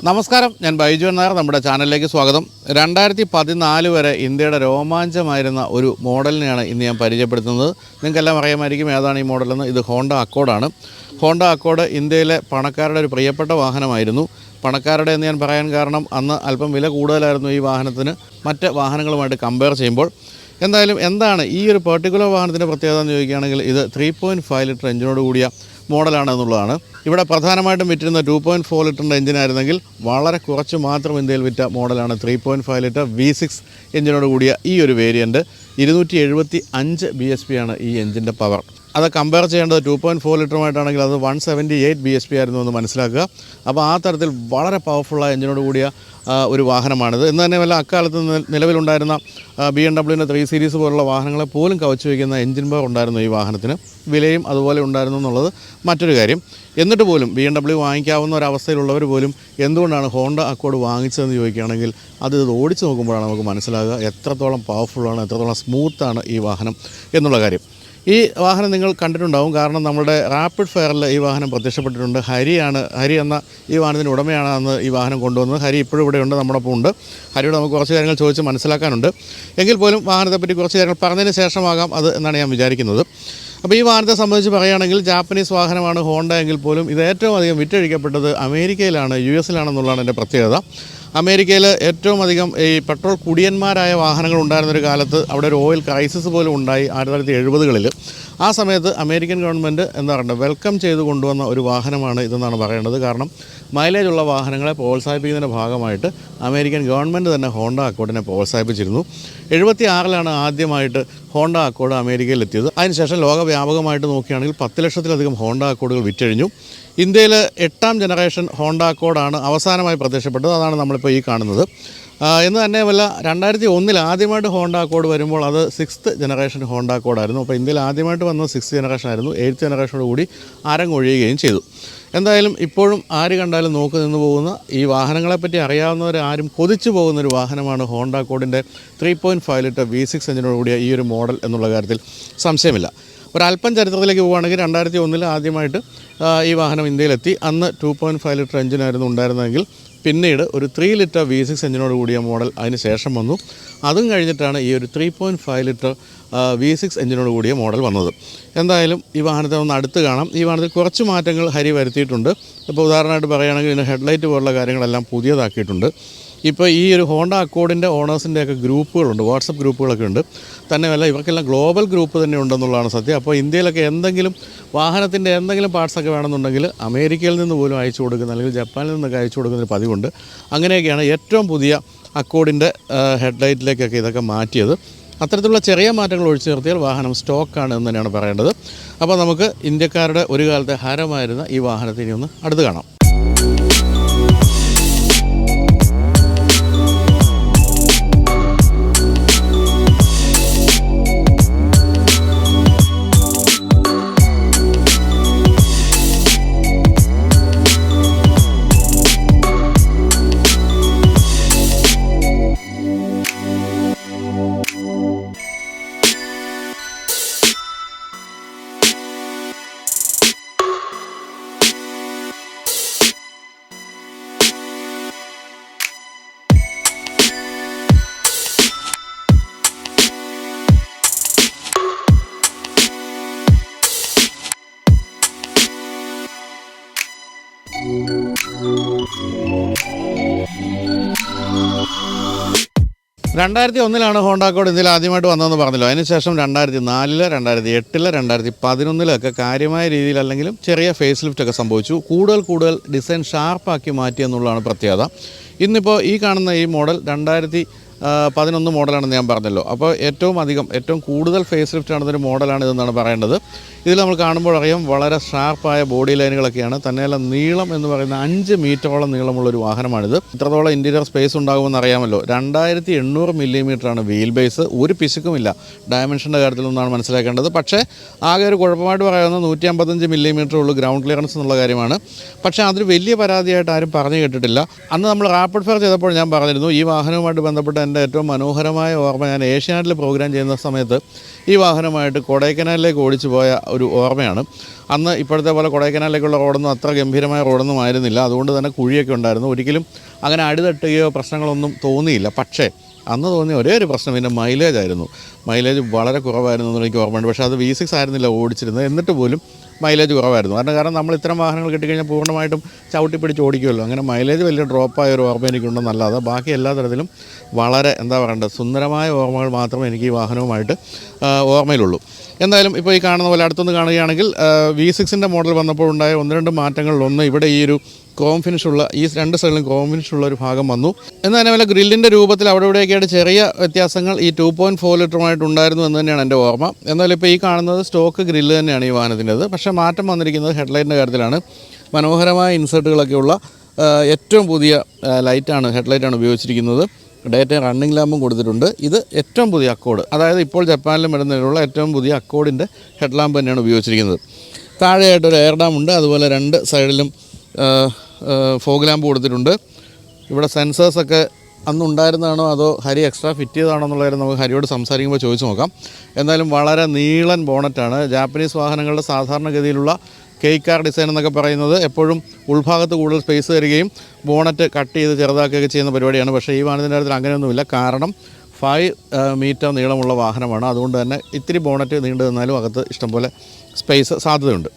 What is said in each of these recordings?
നമസ്കാരം, ഞാൻ ബൈജു നായർ. നമ്മുടെ ചാനലിലേക്ക് സ്വാഗതം. 2014 വരെ ഇന്ത്യയുടെ രോമാഞ്ചമായിരുന്ന ഒരു മോഡലിനെയാണ് ഇന്ന് ഞാൻ പരിചയപ്പെടുത്തുന്നത്. നിങ്ങൾക്കെല്ലാം അറിയാമായിരിക്കും ഏതാണ് ഈ മോഡലെന്ന്. ഇത് ഹോണ്ട അക്കോർഡാണ്. ഹോണ്ട അക്കോർഡ് ഇന്ത്യയിലെ പണക്കാരുടെ ഒരു പ്രിയപ്പെട്ട വാഹനമായിരുന്നു. പണക്കാരുടെ എന്ന് ഞാൻ പറയാൻ കാരണം അന്ന് അല്പം വില കൂടുതലായിരുന്നു ഈ വാഹനത്തിന് മറ്റ് വാഹനങ്ങളുമായിട്ട് കമ്പയർ ചെയ്യുമ്പോൾ. എന്തായാലും എന്താണ് ഈ ഒരു പെർട്ടിക്കുലർ വാഹനത്തിൻ്റെ പ്രത്യേകത എന്ന് ചോദിക്കുകയാണെങ്കിൽ ഇത് 3.5 ലിറ്റർ എഞ്ചിനോട് കൂടിയ മോഡലാണ് എന്നുള്ളതാണ്. ഇവിടെ പ്രധാനമായിട്ടും വിറ്റിരുന്ന 2.4 ലിറ്ററിൻ്റെ എഞ്ചിനായിരുന്നെങ്കിൽ വളരെ കുറച്ച് മാത്രം ഇന്ത്യയിൽ വിറ്റ മോഡലാണ് 3.5 ലിറ്റർ V6 എഞ്ചിനോട് കൂടിയ ഈ ഒരു വേരിയൻറ്റ്. 275 BHP ആണ് ഈ എഞ്ചിൻ്റെ പവർ. അത് കമ്പയർ ചെയ്യേണ്ടത് 2.4 ലിറ്ററുമായിട്ടാണെങ്കിൽ അത് 178 BHP ആയിരുന്നു എന്ന് മനസ്സിലാക്കുക. അപ്പോൾ ആ തരത്തിൽ വളരെ പവർഫുള്ളായ എഞ്ചിനോട് കൂടിയ ഒരു വാഹനമാണിത്. എന്ന് തന്നെ വല്ല അക്കാലത്ത് നിലവിലുണ്ടായിരുന്ന BMW 3 സീരീസ് പോലുള്ള വാഹനങ്ങളെ പോലും കവച്ചു വയ്ക്കുന്ന എഞ്ചിൻ പവർ ഉണ്ടായിരുന്നു ഈ വാഹനത്തിന്. വിലയും അതുപോലെ ഉണ്ടായിരുന്നു എന്നുള്ളത് മറ്റൊരു കാര്യം. എന്നിട്ട് പോലും BMW വാങ്ങിക്കാവുന്ന ഒരവസ്ഥയിലുള്ളവർ പോലും എന്തുകൊണ്ടാണ് ഹോണ്ട അക്കോർഡ് വാങ്ങിച്ചതെന്ന് ചോദിക്കുകയാണെങ്കിൽ അത് ഓടിച്ച് നോക്കുമ്പോഴാണ് നമുക്ക് മനസ്സിലാകുക എത്രത്തോളം പവർഫുള്ളാണ്, എത്രത്തോളം സ്മൂത്താണ് ഈ വാഹനം എന്നുള്ള കാര്യം. ഈ വാഹനം നിങ്ങൾ കണ്ടിട്ടുണ്ടാവും, കാരണം നമ്മുടെ റാപ്പിഡ് ഫയറിൽ ഈ വാഹനം പ്രത്യക്ഷപ്പെട്ടിട്ടുണ്ട്. ഹരി എന്ന ഈ വാഹനത്തിൻ്റെ ഉടമയാണ് അന്ന് ഈ വാഹനം കൊണ്ടുവന്നത്. ഹരി ഇപ്പോഴും ഇവിടെയുണ്ട്, നമ്മോടൊപ്പം ഉണ്ട്. ഹരിയോട് നമുക്ക് കുറച്ച് കാര്യങ്ങൾ ചോദിച്ച് മനസ്സിലാക്കാനുണ്ട്. എങ്കിൽ പോലും വാഹനത്തെപ്പറ്റി കുറച്ച് കാര്യങ്ങൾ പറഞ്ഞതിന് ശേഷമാകാം അത് എന്നാണ് ഞാൻ വിചാരിക്കുന്നത്. അപ്പോൾ ഈ വാഹനത്തെ സംബന്ധിച്ച് പറയുകയാണെങ്കിൽ ജാപ്പനീസ് വാഹനമാണ് ഹോണ്ട എങ്കിൽ പോലും ഇത് ഏറ്റവും അധികം വിറ്റഴിക്കപ്പെട്ടത് അമേരിക്കയിലാണ്, US ലാണെന്നുള്ളതാണ് എൻ്റെ പ്രത്യേകത. അമേരിക്കയിൽ ഏറ്റവും അധികം ഈ പെട്രോൾ കുടിയന്മാരായ വാഹനങ്ങൾ ഉണ്ടായിരുന്നൊരു കാലത്ത് അവിടെ ഒരു ഓയിൽ ക്രൈസിസ് പോലും ഉണ്ടായി 1970-കളിൽ. ആ സമയത്ത് അമേരിക്കൻ ഗവൺമെൻറ് എന്താ പറയുക വെൽക്കം ചെയ്ത് കൊണ്ടുവന്ന ഒരു വാഹനമാണ് ഇതെന്നാണ് പറയേണ്ടത്. കാരണം മൈലേജുള്ള വാഹനങ്ങളെ പ്രോത്സാഹിപ്പിക്കുന്നതിൻ്റെ ഭാഗമായിട്ട് അമേരിക്കൻ ഗവൺമെൻറ് തന്നെ ഹോണ്ട അക്കോർഡിനെ പ്രോത്സാഹിപ്പിച്ചിരുന്നു. 76-ലാണ് ആദ്യമായിട്ട് ഹോണ്ട അക്കോർഡ് അമേരിക്കയിലെത്തിയത്. അതിനുശേഷം ലോകവ്യാപകമായിട്ട് നോക്കുകയാണെങ്കിൽ 10 ലക്ഷത്തിലധികം ഹോണ്ട അക്കോർഡുകൾ വിറ്റഴിഞ്ഞു. ഇന്ത്യയിൽ 8ാം ജനറേഷൻ ഹോണ്ട അക്കോർഡാണ് അവസാനമായി പ്രത്യക്ഷപ്പെട്ടത്. അതാണ് നമ്മളിപ്പോൾ ഈ കാണുന്നത്. എന്ന് തന്നെയുമല്ല 2001 ആദ്യമായിട്ട് ഹോണ്ട അക്കോർഡ് വരുമ്പോൾ അത് 6th ജനറേഷൻ ഹോണ്ട അക്കോർഡായിരുന്നു. അപ്പോൾ ഇന്ത്യയിൽ ആദ്യമായിട്ട് വന്നത് 6th ജനറേഷൻ ആയിരുന്നു. 8th ജനറേഷനോട് കൂടി അരങ്ങൊഴിയുകയും ചെയ്തു. എന്തായാലും ഇപ്പോഴും ആര് കണ്ടാലും നോക്കി നിന്ന് പോകുന്ന ഈ വാഹനങ്ങളെപ്പറ്റി അറിയാവുന്നവരാരും കൊതിച്ചു പോകുന്നൊരു വാഹനമാണ് ഹോണ്ട അക്കോർഡിൻ്റെ 3.5 ലിറ്റർ V6 എഞ്ചിനോട് കൂടിയ ഈ ഒരു മോഡൽ എന്നുള്ള കാര്യത്തിൽ സംശയമില്ല. ഒരല്പം ചരിത്രത്തിലേക്ക് പോവുകയാണെങ്കിൽ 2001 ആദ്യമായിട്ട് ഈ വാഹനം ഇന്ത്യയിലെത്തി. അന്ന് 2.5 ലിറ്റർ എഞ്ചിനായിരുന്നു ഉണ്ടായിരുന്നതെങ്കിൽ പിന്നീട് ഒരു 3 ലിറ്റർ V6 എഞ്ചിനോട് കൂടിയ മോഡൽ അതിന് ശേഷം വന്നു. അതും കഴിഞ്ഞിട്ടാണ് ഈ ഒരു 3.5 ലിറ്റർ V6 എഞ്ചിനോട് കൂടിയ മോഡൽ വന്നത്. എന്തായാലും ഈ വാഹനത്തെ ഒന്ന് അടുത്ത് കാണാം. ഈ വാഹനത്തിൽ കുറച്ച് മാറ്റങ്ങൾ ഹരി വരുത്തിയിട്ടുണ്ട്. ഇപ്പോൾ ഉദാഹരണമായിട്ട് പറയുകയാണെങ്കിൽ ഇതിന് ഹെഡ്ലൈറ്റ് പോലുള്ള കാര്യങ്ങളെല്ലാം പുതിയതാക്കിയിട്ടുണ്ട്. ഇപ്പോൾ ഈ ഒരു ഹോണ്ട അക്കോർഡിൻ്റെ ഓണേഴ്സിൻ്റെയൊക്കെ ഗ്രൂപ്പുകളുണ്ട്, വാട്സപ്പ് ഗ്രൂപ്പുകളൊക്കെ ഉണ്ട്. തന്നെയല്ല ഇവർക്കെല്ലാം ഗ്ലോബൽ ഗ്രൂപ്പ് തന്നെ ഉണ്ടെന്നുള്ളതാണ് സത്യം. അപ്പോൾ ഇന്ത്യയിലൊക്കെ എന്തെങ്കിലും വാഹനത്തിൻ്റെ എന്തെങ്കിലും പാർട്സൊക്കെ വേണമെന്നുണ്ടെങ്കിൽ അമേരിക്കയിൽ നിന്ന് പോലും അയച്ചു കൊടുക്കുന്ന അല്ലെങ്കിൽ ജപ്പാനിൽ നിന്നൊക്കെ അയച്ചു കൊടുക്കുന്നൊരു പതിവുണ്ട്. അങ്ങനെയൊക്കെയാണ് ഏറ്റവും പുതിയ അക്കോർഡിൻ്റെ ഹെഡ്ലൈറ്റിലേക്കൊക്കെ ഇതൊക്കെ മാറ്റിയത്. അത്തരത്തിലുള്ള ചെറിയ മാറ്റങ്ങൾ ഒഴിച്ചു നിർത്തിയാൽ വാഹനം സ്റ്റോക്കാണ് എന്ന് തന്നെയാണ് പറയേണ്ടത്. അപ്പോൾ നമുക്ക് ഇന്ത്യക്കാരുടെ ഒരു കാലത്തെ ഹരമായിരുന്ന ഈ വാഹനത്തിനെ ഒന്ന് അടുത്ത് കാണാം. രണ്ടായിരത്തി 2001 ഹോണ്ട അക്കോർഡ് ഇന്ത്യയിൽ ആദ്യമായിട്ട് വന്നതെന്ന് പറഞ്ഞല്ലോ. അതിനുശേഷം 2004, 2008, 2011 കാര്യമായ രീതിയിൽ അല്ലെങ്കിലും ചെറിയ ഫേസ് ലിഫ്റ്റൊക്കെ സംഭവിച്ചു. കൂടുതൽ ഡിസൈൻ ഷാർപ്പാക്കി മാറ്റി എന്നുള്ളതാണ് പ്രത്യേകത. ഇന്നിപ്പോൾ ഈ കാണുന്ന ഈ മോഡൽ 2011 മോഡലാണെന്ന് ഞാൻ പറഞ്ഞല്ലോ. അപ്പോൾ ഏറ്റവും കൂടുതൽ ഫേസ് ലിഫ്റ്റ് ആണെന്നൊരു മോഡലാണ് ഇതെന്നാണ് പറയേണ്ടത്. ഇതിൽ നമ്മൾ കാണുമ്പോൾ അറിയാം വളരെ ഷാർപ്പായ ബോഡി ലൈനുകളൊക്കെയാണ്. തന്നെയല്ല നീളം എന്ന് പറയുന്ന 5 മീറ്ററോളം നീളമുള്ളൊരു വാഹനമാണിത്. ഇത്രത്തോളം ഇൻറ്റീരിയർ സ്പേസ് ഉണ്ടാകുമെന്ന് അറിയാമല്ലോ. 2800 മില്ലിമീറ്ററാണ് വീൽ ബേസ്. ഒരു പിശുക്കുമില്ല ഡയമെൻഷൻ്റെ കാര്യത്തിൽ നിന്നാണ് മനസ്സിലാക്കേണ്ടത്. പക്ഷേ ആകെ ഒരു കുഴപ്പമായിട്ട് പറയാവുന്നത് 155 മില്ലിമീറ്റർ ഉള്ളൂ ഗ്രൗണ്ട് ക്ലിയറൻസ് എന്നുള്ള കാര്യമാണ്. പക്ഷേ അതൊരു വലിയ പരാതിയായിട്ട് ആരും പറഞ്ഞു കേട്ടിട്ടില്ല. അന്ന് നമ്മൾ റാപ്പിഡ് ഫയർ ചെയ്തപ്പോൾ ഞാൻ പറഞ്ഞിരുന്നു ഈ വാഹനവുമായിട്ട് ബന്ധപ്പെട്ട എൻ്റെ ഏറ്റവും മനോഹരമായ ഓർമ്മ ഞാൻ ഏഷ്യാനെറ്റിൽ പ്രോഗ്രാം ചെയ്യുന്ന സമയത്ത് ഈ വാഹനമായിട്ട് കൊടൈക്കനാലിലേക്ക് ഓടിച്ചു പോയ ഒരു ഓർമ്മയാണ്. അന്ന് ഇപ്പോഴത്തെ പോലെ കൊടൈക്കനാലിലേക്കുള്ള റോഡൊന്നും അത്ര ഗംഭീരമായ റോഡൊന്നും ആയിരുന്നില്ല. അതുകൊണ്ട് തന്നെ കുഴിയൊക്കെ ഉണ്ടായിരുന്നു. ഒരിക്കലും അങ്ങനെ അടിതട്ടുകയോ പ്രശ്നങ്ങളൊന്നും തോന്നിയില്ല. പക്ഷേ അന്ന് തോന്നിയ ഒരേ ഒരു പ്രശ്നം ഇതിൻ്റെ മൈലേജ് ആയിരുന്നു. മൈലേജ് വളരെ കുറവായിരുന്നു എന്ന് എനിക്ക് ഓർമ്മയുണ്ട്. പക്ഷേ അത് V6 ആയിരുന്നില്ല ഓടിച്ചിരുന്നത്. എന്നിട്ട് പോലും മൈലേജ് കുറവായിരുന്നു. കാരണം നമ്മൾ ഇത്തരം വാഹനങ്ങൾ കിട്ടിക്കഴിഞ്ഞാൽ പൂർണ്ണമായിട്ടും ചവിട്ടി പിടിച്ച് ഓടിക്കുമല്ലോ. അങ്ങനെ മൈലേജ് വലിയ ഡ്രോപ്പായ ഒരു ഓർമ്മ എനിക്കുണ്ടെന്നല്ലാതെ ബാക്കി എല്ലാ തരത്തിലും വളരെ സുന്ദരമായ ഓർമ്മകൾ മാത്രമേ എനിക്ക് ഈ വാഹനവുമായിട്ട് ഓർമ്മയിലുള്ളൂ. എന്തായാലും ഇപ്പോൾ ഈ കാണുന്ന പോലെ അടുത്തൊന്ന് കാണുകയാണെങ്കിൽ V6 മോഡൽ വന്നപ്പോൾ ഉണ്ടായ 1-2 മാറ്റങ്ങളിലൊന്ന് ഇവിടെ ഈ ഒരു ക്രോം ഫിനിഷുള്ള ഈ 2 സൈഡിലും ക്രോം ഫിനിഷുള്ള ഒരു ഭാഗം വന്നു. എന്നാൽ തന്നെ വല്ല ഗ്രില്ലിൻ്റെ രൂപത്തിൽ അവിടെ ഇവിടെയൊക്കെയായിട്ട് ചെറിയ വ്യത്യാസങ്ങൾ ഈ 2.4 ലിറ്ററുമായിട്ട് ഉണ്ടായിരുന്നു എന്ന് തന്നെയാണ് എൻ്റെ ഓർമ്മ. എന്നാലും ഇപ്പോൾ ഈ കാണുന്നത് സ്റ്റോക്ക് ഗ്രില്ല് തന്നെയാണ് ഈ വാഹനത്തിൻ്റെത്. പക്ഷേ മാറ്റം വന്നിരിക്കുന്നത് ഹെഡ്ലൈറ്റിൻ്റെ കാര്യത്തിലാണ്. മനോഹരമായ ഇൻസെർട്ടുകളൊക്കെയുള്ള ഏറ്റവും പുതിയ ലൈറ്റാണ്, ഹെഡ്ലൈറ്റാണ് ഉപയോഗിച്ചിരിക്കുന്നത്. ഡേ ടൈം റണ്ണിങ് ലാമ്പും കൊടുത്തിട്ടുണ്ട്. ഇത് ഏറ്റവും പുതിയ അക്കോഡ്, അതായത് ഇപ്പോൾ ജപ്പാനിലും വരുന്നതിലുള്ള ഏറ്റവും പുതിയ അക്കോഡിൻ്റെ ഹെഡ് ലാമ്പ് തന്നെയാണ് ഉപയോഗിച്ചിരിക്കുന്നത്. താഴെയായിട്ടൊരു എയർ ഡാം ഉണ്ട്. അതുപോലെ 2 സൈഡിലും ഫോഗ് ലാമ്പ് കൊടുത്തിട്ടുണ്ട്. ഇവിടെ സെൻസേഴ്സൊക്കെ അന്നുണ്ടായിരുന്നതാണോ അതോ ഹരി എക്സ്ട്രാ ഫിറ്റ് ചെയ്തതാണോ എന്നുള്ള കാര്യം നമുക്ക് ഹരിയോട് സംസാരിക്കുമ്പോൾ ചോദിച്ചു നോക്കാം. എന്തായാലും വളരെ നീളൻ ബോണറ്റാണ്. ജാപ്പനീസ് വാഹനങ്ങളുടെ സാധാരണഗതിയിലുള്ള കെയ്ക്കാർ ഡിസൈൻ എന്നൊക്കെ പറയുന്നത് എപ്പോഴും ഉൾഭാഗത്ത് കൂടുതൽ സ്പേസ് തരികയും ബോണറ്റ് കട്ട് ചെയ്ത് ചെറുതാക്കുകയൊക്കെ ചെയ്യുന്ന പരിപാടിയാണ്. പക്ഷേ ഈ വാഹനത്തിൻ്റെ കാര്യത്തിൽ അങ്ങനെയൊന്നുമില്ല. കാരണം 5 മീറ്റർ നീളമുള്ള വാഹനമാണ്. അതുകൊണ്ട് തന്നെ ഇത്തിരി ബോണറ്റ് നീണ്ടു നിന്നാലും അകത്ത് ഇഷ്ടംപോലെ സ്പേസ് സാധ്യതയുണ്ട്.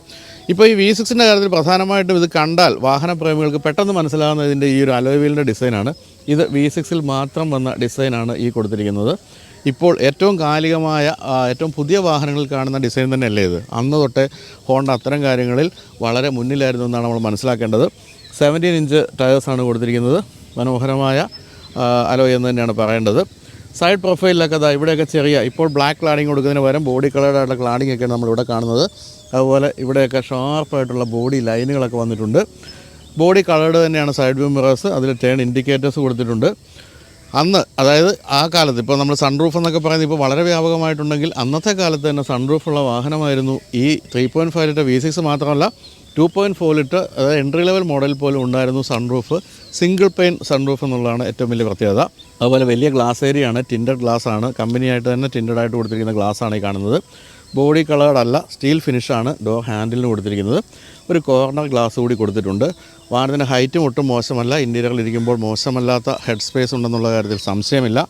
ഇപ്പോൾ ഈ V6 കാര്യത്തിൽ പ്രധാനമായിട്ടും ഇത് കണ്ടാൽ വാഹനപ്രേമികൾക്ക് പെട്ടെന്ന് മനസ്സിലാകുന്ന ഇതിൻ്റെ ഈ ഒരു അലോയ് വീലിൻ്റെ ഡിസൈനാണ്. ഇത് V6 മാത്രം വന്ന ഡിസൈനാണ് ഈ കൊടുത്തിരിക്കുന്നത്. ഇപ്പോൾ ഏറ്റവും കാലികമായ ഏറ്റവും പുതിയ വാഹനങ്ങളിൽ കാണുന്ന ഡിസൈൻ തന്നെയല്ലേ ഇത്? അന്ന് തൊട്ടേ ഹോണ്ട അത്തരം കാര്യങ്ങളിൽ വളരെ മുന്നിലായിരുന്നു എന്നാണ് നമ്മൾ മനസ്സിലാക്കേണ്ടത്. 17 ഇഞ്ച് ടയേഴ്സാണ് കൊടുത്തിരിക്കുന്നത്. മനോഹരമായ അലോയ് എന്ന് തന്നെയാണ് പറയേണ്ടത്. സൈഡ് പ്രൊഫൈലിലൊക്കെ ഇവിടെയൊക്കെ ചെറിയ ഇപ്പോൾ ബ്ലാക്ക് ക്ലാഡിങ് കൊടുക്കുന്നതിന് പകരം ബോഡി കളേർഡായിട്ടുള്ള ക്ലാഡിംഗ് ഒക്കെയാണ് നമ്മളിവിടെ കാണുന്നത്. അതുപോലെ ഇവിടെയൊക്കെ ഷാർപ്പായിട്ടുള്ള ബോഡി ലൈനുകളൊക്കെ വന്നിട്ടുണ്ട്. ബോഡി കളേർഡ് തന്നെയാണ് സൈഡ് വ്യൂ മിറേഴ്സ്. അതിൽ ടേൺ ഇൻഡിക്കേറ്റേഴ്സ് കൊടുത്തിട്ടുണ്ട്. അന്ന് അതായത് ആ കാലത്ത് ഇപ്പോൾ നമ്മൾ സൺറൂഫ് എന്നൊക്കെ പറയുന്നത് ഇപ്പോൾ വളരെ വ്യാപകമായിട്ടുണ്ടെങ്കിൽ അന്നത്തെ കാലത്ത് തന്നെ സൺറൂഫുള്ള വാഹനമായിരുന്നു ഈ 3.5 ലിറ്റർ V6 മാത്രമല്ല 2.4 ലിറ്റർ അതായത് എൻട്രി ലെവൽ മോഡൽ പോലും ഉണ്ടായിരുന്നു സൺറൂഫ്. സിംഗിൾ പെയിൻ സൺറൂഫ് എന്നുള്ളതാണ് ഏറ്റവും വലിയ പ്രത്യേകത. അതുപോലെ വലിയ ഗ്ലാസ് ഏരിയയാണ്, ടിൻഡഡ് ഗ്ലാസ് ആണ്, കമ്പനിയായിട്ട് തന്നെ ടിൻഡഡ് ആയിട്ട് കൊടുത്തിരിക്കുന്ന ഗ്ലാസ്സാണ് ഈ കാണുന്നത്. ബോഡി കളേർഡ് അല്ല, സ്റ്റീൽ ഫിനിഷാണ് ഡോർ ഹാൻഡിലിന് കൊടുത്തിരിക്കുന്നത്. ഒരു കോർണർ ഗ്ലാസ് കൂടി കൊടുത്തിട്ടുണ്ട്. വാഹനത്തിൻ്റെ ഹൈറ്റും ഒട്ടും മോശമല്ല. ഇൻറ്റീരിയറിൽ ഇരിക്കുമ്പോൾ മോശമല്ലാത്ത ഹെഡ് സ്പേസ് ഉണ്ടെന്നുള്ള കാര്യത്തിൽ സംശയമില്ല.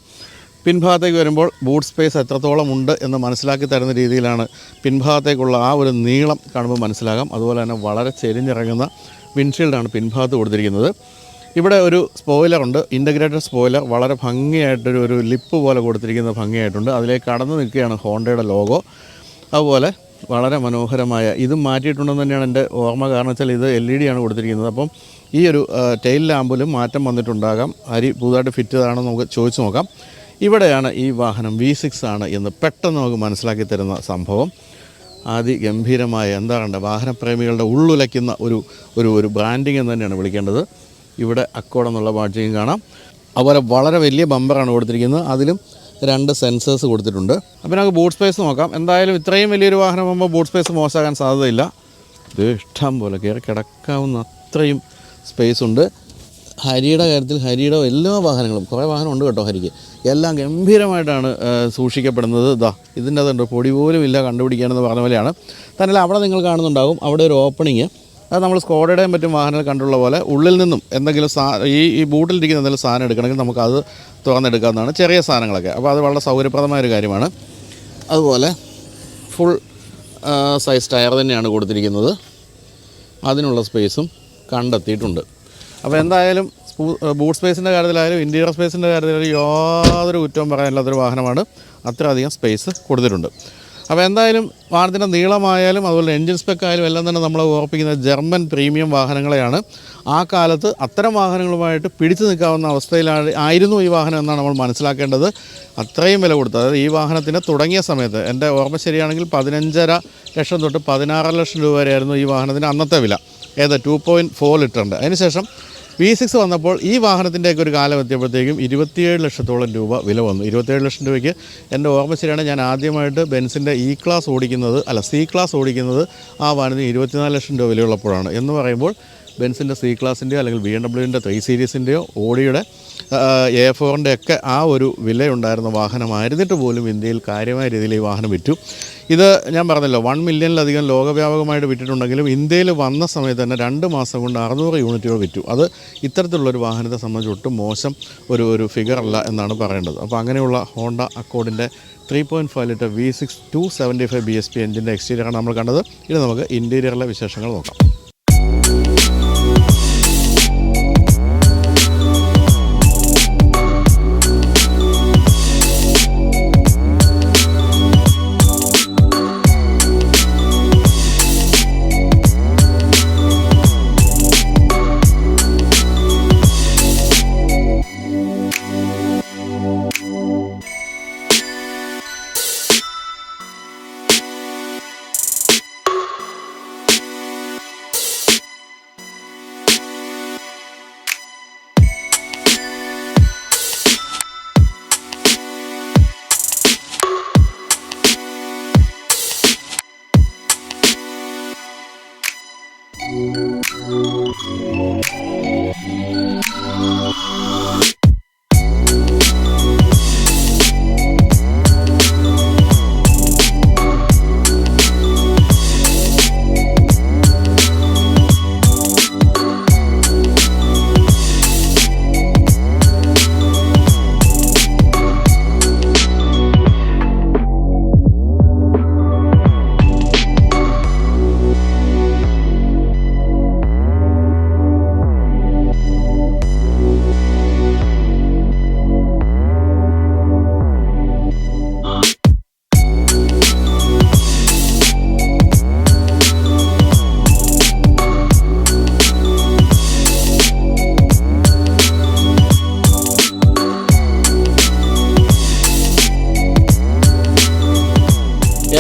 പിൻഭാഗത്തേക്ക് വരുമ്പോൾ ബൂട്ട് സ്പേസ് എത്രത്തോളം ഉണ്ട് എന്ന് മനസ്സിലാക്കി തരുന്ന രീതിയിലാണ് പിൻഭാഗത്തേക്കുള്ള ആ ഒരു നീളം കാണുമ്പോൾ മനസ്സിലാകാം. അതുപോലെ തന്നെ വളരെ ചെരിഞ്ഞിറങ്ങുന്ന വിൻഷീൽഡാണ് പിൻഭാഗത്ത് കൊടുത്തിരിക്കുന്നത്. ഇവിടെ ഒരു സ്പോയിലറുണ്ട്, ഇൻ്റഗ്രേറ്റഡ് സ്പോയിലർ. വളരെ ഭംഗിയായിട്ടൊരു ലിപ്പ് പോലെ കൊടുത്തിരിക്കുന്ന ഭംഗിയായിട്ടുണ്ട്. അതിലേക്ക് കടന്നു നിൽക്കുകയാണ് ഹോണ്ടയുടെ ലോഗോ. അതുപോലെ വളരെ മനോഹരമായ ഇതും മാറ്റിയിട്ടുണ്ടെന്ന് തന്നെയാണ് എൻ്റെ ഓർമ്മ. കാരണം വെച്ചാൽ ഇത് LED ആണ് കൊടുത്തിരിക്കുന്നത്. അപ്പം ഈ ഒരു ടെയിൽ ലാമ്പിലും മാറ്റം വന്നിട്ടുണ്ടാകാം. ഹരി പുതുതായിട്ട് ഫിറ്റ് ചെയ്തതാണെന്ന് നമുക്ക് ചോദിച്ചു നോക്കാം. ഇവിടെയാണ് ഈ വാഹനം V6 ആണ് എന്ന് പെട്ടെന്ന് നമുക്ക് മനസ്സിലാക്കി തരുന്ന സംഭവം. അതിഗംഭീരമായ വാഹനപ്രേമികളുടെ ഉള്ളുലയ്ക്കുന്ന ഒരു ബ്രാൻഡിങ് എന്ന് തന്നെയാണ് വിളിക്കേണ്ടത്. ഇവിടെ അക്കോഡ് എന്നുള്ള ബാഡ്ജിങ് കാണാം. അതുപോലെ വളരെ വലിയ ബമ്പറാണ് കൊടുത്തിരിക്കുന്നത്. അതിലും 2 സെൻസേഴ്സ് കൊടുത്തിട്ടുണ്ട്. അപ്പോൾ നമുക്ക് ബൂട്ട് സ്പേസ് നോക്കാം. എന്തായാലും ഇത്രയും വലിയൊരു വാഹനം ആകുമ്പോൾ ബൂട്ട് സ്പേസ് മോശമാകാൻ സാധ്യതയില്ല. ഇത് ഇഷ്ടം പോലെ കയറി കിടക്കാവുന്ന അത്രയും സ്പേസ് ഉണ്ട്. ഹരിയുടെ കാര്യത്തിൽ ഹരിയുടെ എല്ലാ വാഹനങ്ങളും, കുറേ വാഹനം ഉണ്ട് കേട്ടോ ഹരിക്ക്, എല്ലാം ഗംഭീരമായിട്ടാണ് സൂക്ഷിക്കപ്പെടുന്നത്. ഇതിൻ്റെ അതുണ്ട്, പൊടി പോലും ഇല്ല കണ്ടുപിടിക്കാനെന്ന് പറഞ്ഞ പോലെയാണ്. തന്നെ അവിടെ നിങ്ങൾ കാണുന്നുണ്ടാകും അവിടെ ഒരു ഓപ്പണിങ്. അത് നമ്മൾ സ്കോഡയുടെയും മറ്റും വാഹനങ്ങൾ കണ്ടുള്ള പോലെ ഉള്ളിൽ നിന്നും എന്തെങ്കിലും ഈ ബൂട്ടിലിരിക്കുന്ന എന്തെങ്കിലും സാധനം എടുക്കണമെങ്കിൽ നമുക്കത് തുറന്നെടുക്കാവുന്നതാണ്, ചെറിയ സാധനങ്ങളൊക്കെ. അപ്പോൾ അത് വളരെ സൗകര്യപ്രദമായൊരു കാര്യമാണ്. അതുപോലെ ഫുൾ സൈസ് ടയർ തന്നെയാണ് കൊടുത്തിരിക്കുന്നത്. അതിനുള്ള സ്പേസും കണ്ടെത്തിയിട്ടുണ്ട്. അപ്പോൾ എന്തായാലും ബൂട്ട് സ്പേസിൻ്റെ കാര്യത്തിലായാലും ഇൻറ്റീരിയർ സ്പേസിൻ്റെ കാര്യത്തിലായാലും യാതൊരു കുറ്റവും പറയാനില്ലാത്തൊരു വാഹനമാണ്. അത്രയധികം സ്പേസ് കൊടുത്തിട്ടുണ്ട്. അപ്പോൾ എന്തായാലും വാഹനത്തിൻ്റെ നീളമായാലും അതുപോലെ എൻജിൻ സ്പെക്കായാലും എല്ലാം തന്നെ നമ്മളെ ഓർപ്പിക്കുന്ന ജർമ്മൻ പ്രീമിയം വാഹനങ്ങളെയാണ്. ആ കാലത്ത് അത്തരം വാഹനങ്ങളുമായിട്ട് പിടിച്ചു നിൽക്കാവുന്ന അവസ്ഥയിലായിരുന്നു ഈ വാഹനം എന്നാണ് നമ്മൾ മനസ്സിലാക്കേണ്ടത്. അത്രയും വില കൊടുത്തത്, അതായത് ഈ വാഹനത്തിന് തുടങ്ങിയ സമയത്ത് എൻ്റെ ഓർമ്മ ശരിയാണെങ്കിൽ 15.5 ലക്ഷം തൊട്ട് 16 ലക്ഷം രൂപ വരെയായിരുന്നു ഈ വാഹനത്തിൻ്റെ അന്നത്തെ വില. 2.4 ലിറ്ററിൻ്റെ. അതിനുശേഷം V6 വന്നപ്പോൾ ഈ വാഹനത്തിൻ്റെയൊക്കെ ഒരു കാലം എത്തിയപ്പോഴത്തേക്കും 27 ലക്ഷത്തോളം രൂപ വില വന്നു. 27 ലക്ഷം രൂപയ്ക്ക് എൻ്റെ ഓർമ്മ ശരിയാണ് ഞാൻ ആദ്യമായിട്ട് ബെൻസിൻ്റെ C ക്ലാസ് ഓടിക്കുന്നത് ആ വാഹനത്തിന് 24 ലക്ഷം രൂപ വിലയുള്ളപ്പോഴാണ്. എന്ന് പറയുമ്പോൾ ബെൻസിൻ്റെ C ക്ലാസിൻ്റെയോ അല്ലെങ്കിൽ BMW 3 സീരീസിൻ്റെയോ ഓഡിയുടെ A4 ഒക്കെ ആ ഒരു വിലയുണ്ടായിരുന്ന വാഹനമായിരുന്നിട്ട് പോലും ഇന്ത്യയിൽ കാര്യമായ രീതിയിൽ ഈ വാഹനം വിറ്റു. ഇത് ഞാൻ പറഞ്ഞല്ലോ 1 മില്യണിലധികം ലോകവ്യാപകമായിട്ട് വിറ്റിട്ടുണ്ടെങ്കിലും ഇന്ത്യയിൽ വന്ന സമയത്ത് തന്നെ 2 മാസം കൊണ്ട് 600 യൂണിറ്റുകൾ വിറ്റു. അത് ഇത്തരത്തിലുള്ളൊരു വാഹനത്തെ സംബന്ധിച്ച് ഒട്ടും മോശം ഒരു ഫിഗർ അല്ല എന്നാണ് പറയേണ്ടത്. അപ്പോൾ അങ്ങനെയുള്ള ഹോണ്ട അക്കോർഡിൻ്റെ 3.5 ലിറ്റർ V6 275 bhp എഞ്ചിൻ്റെ എക്സ്റ്റീരിയറാണ് നമ്മൾ കണ്ടത്. ഇനി നമുക്ക് ഇൻറ്റീരിയറിലെ വിശേഷങ്ങൾ നോക്കാം.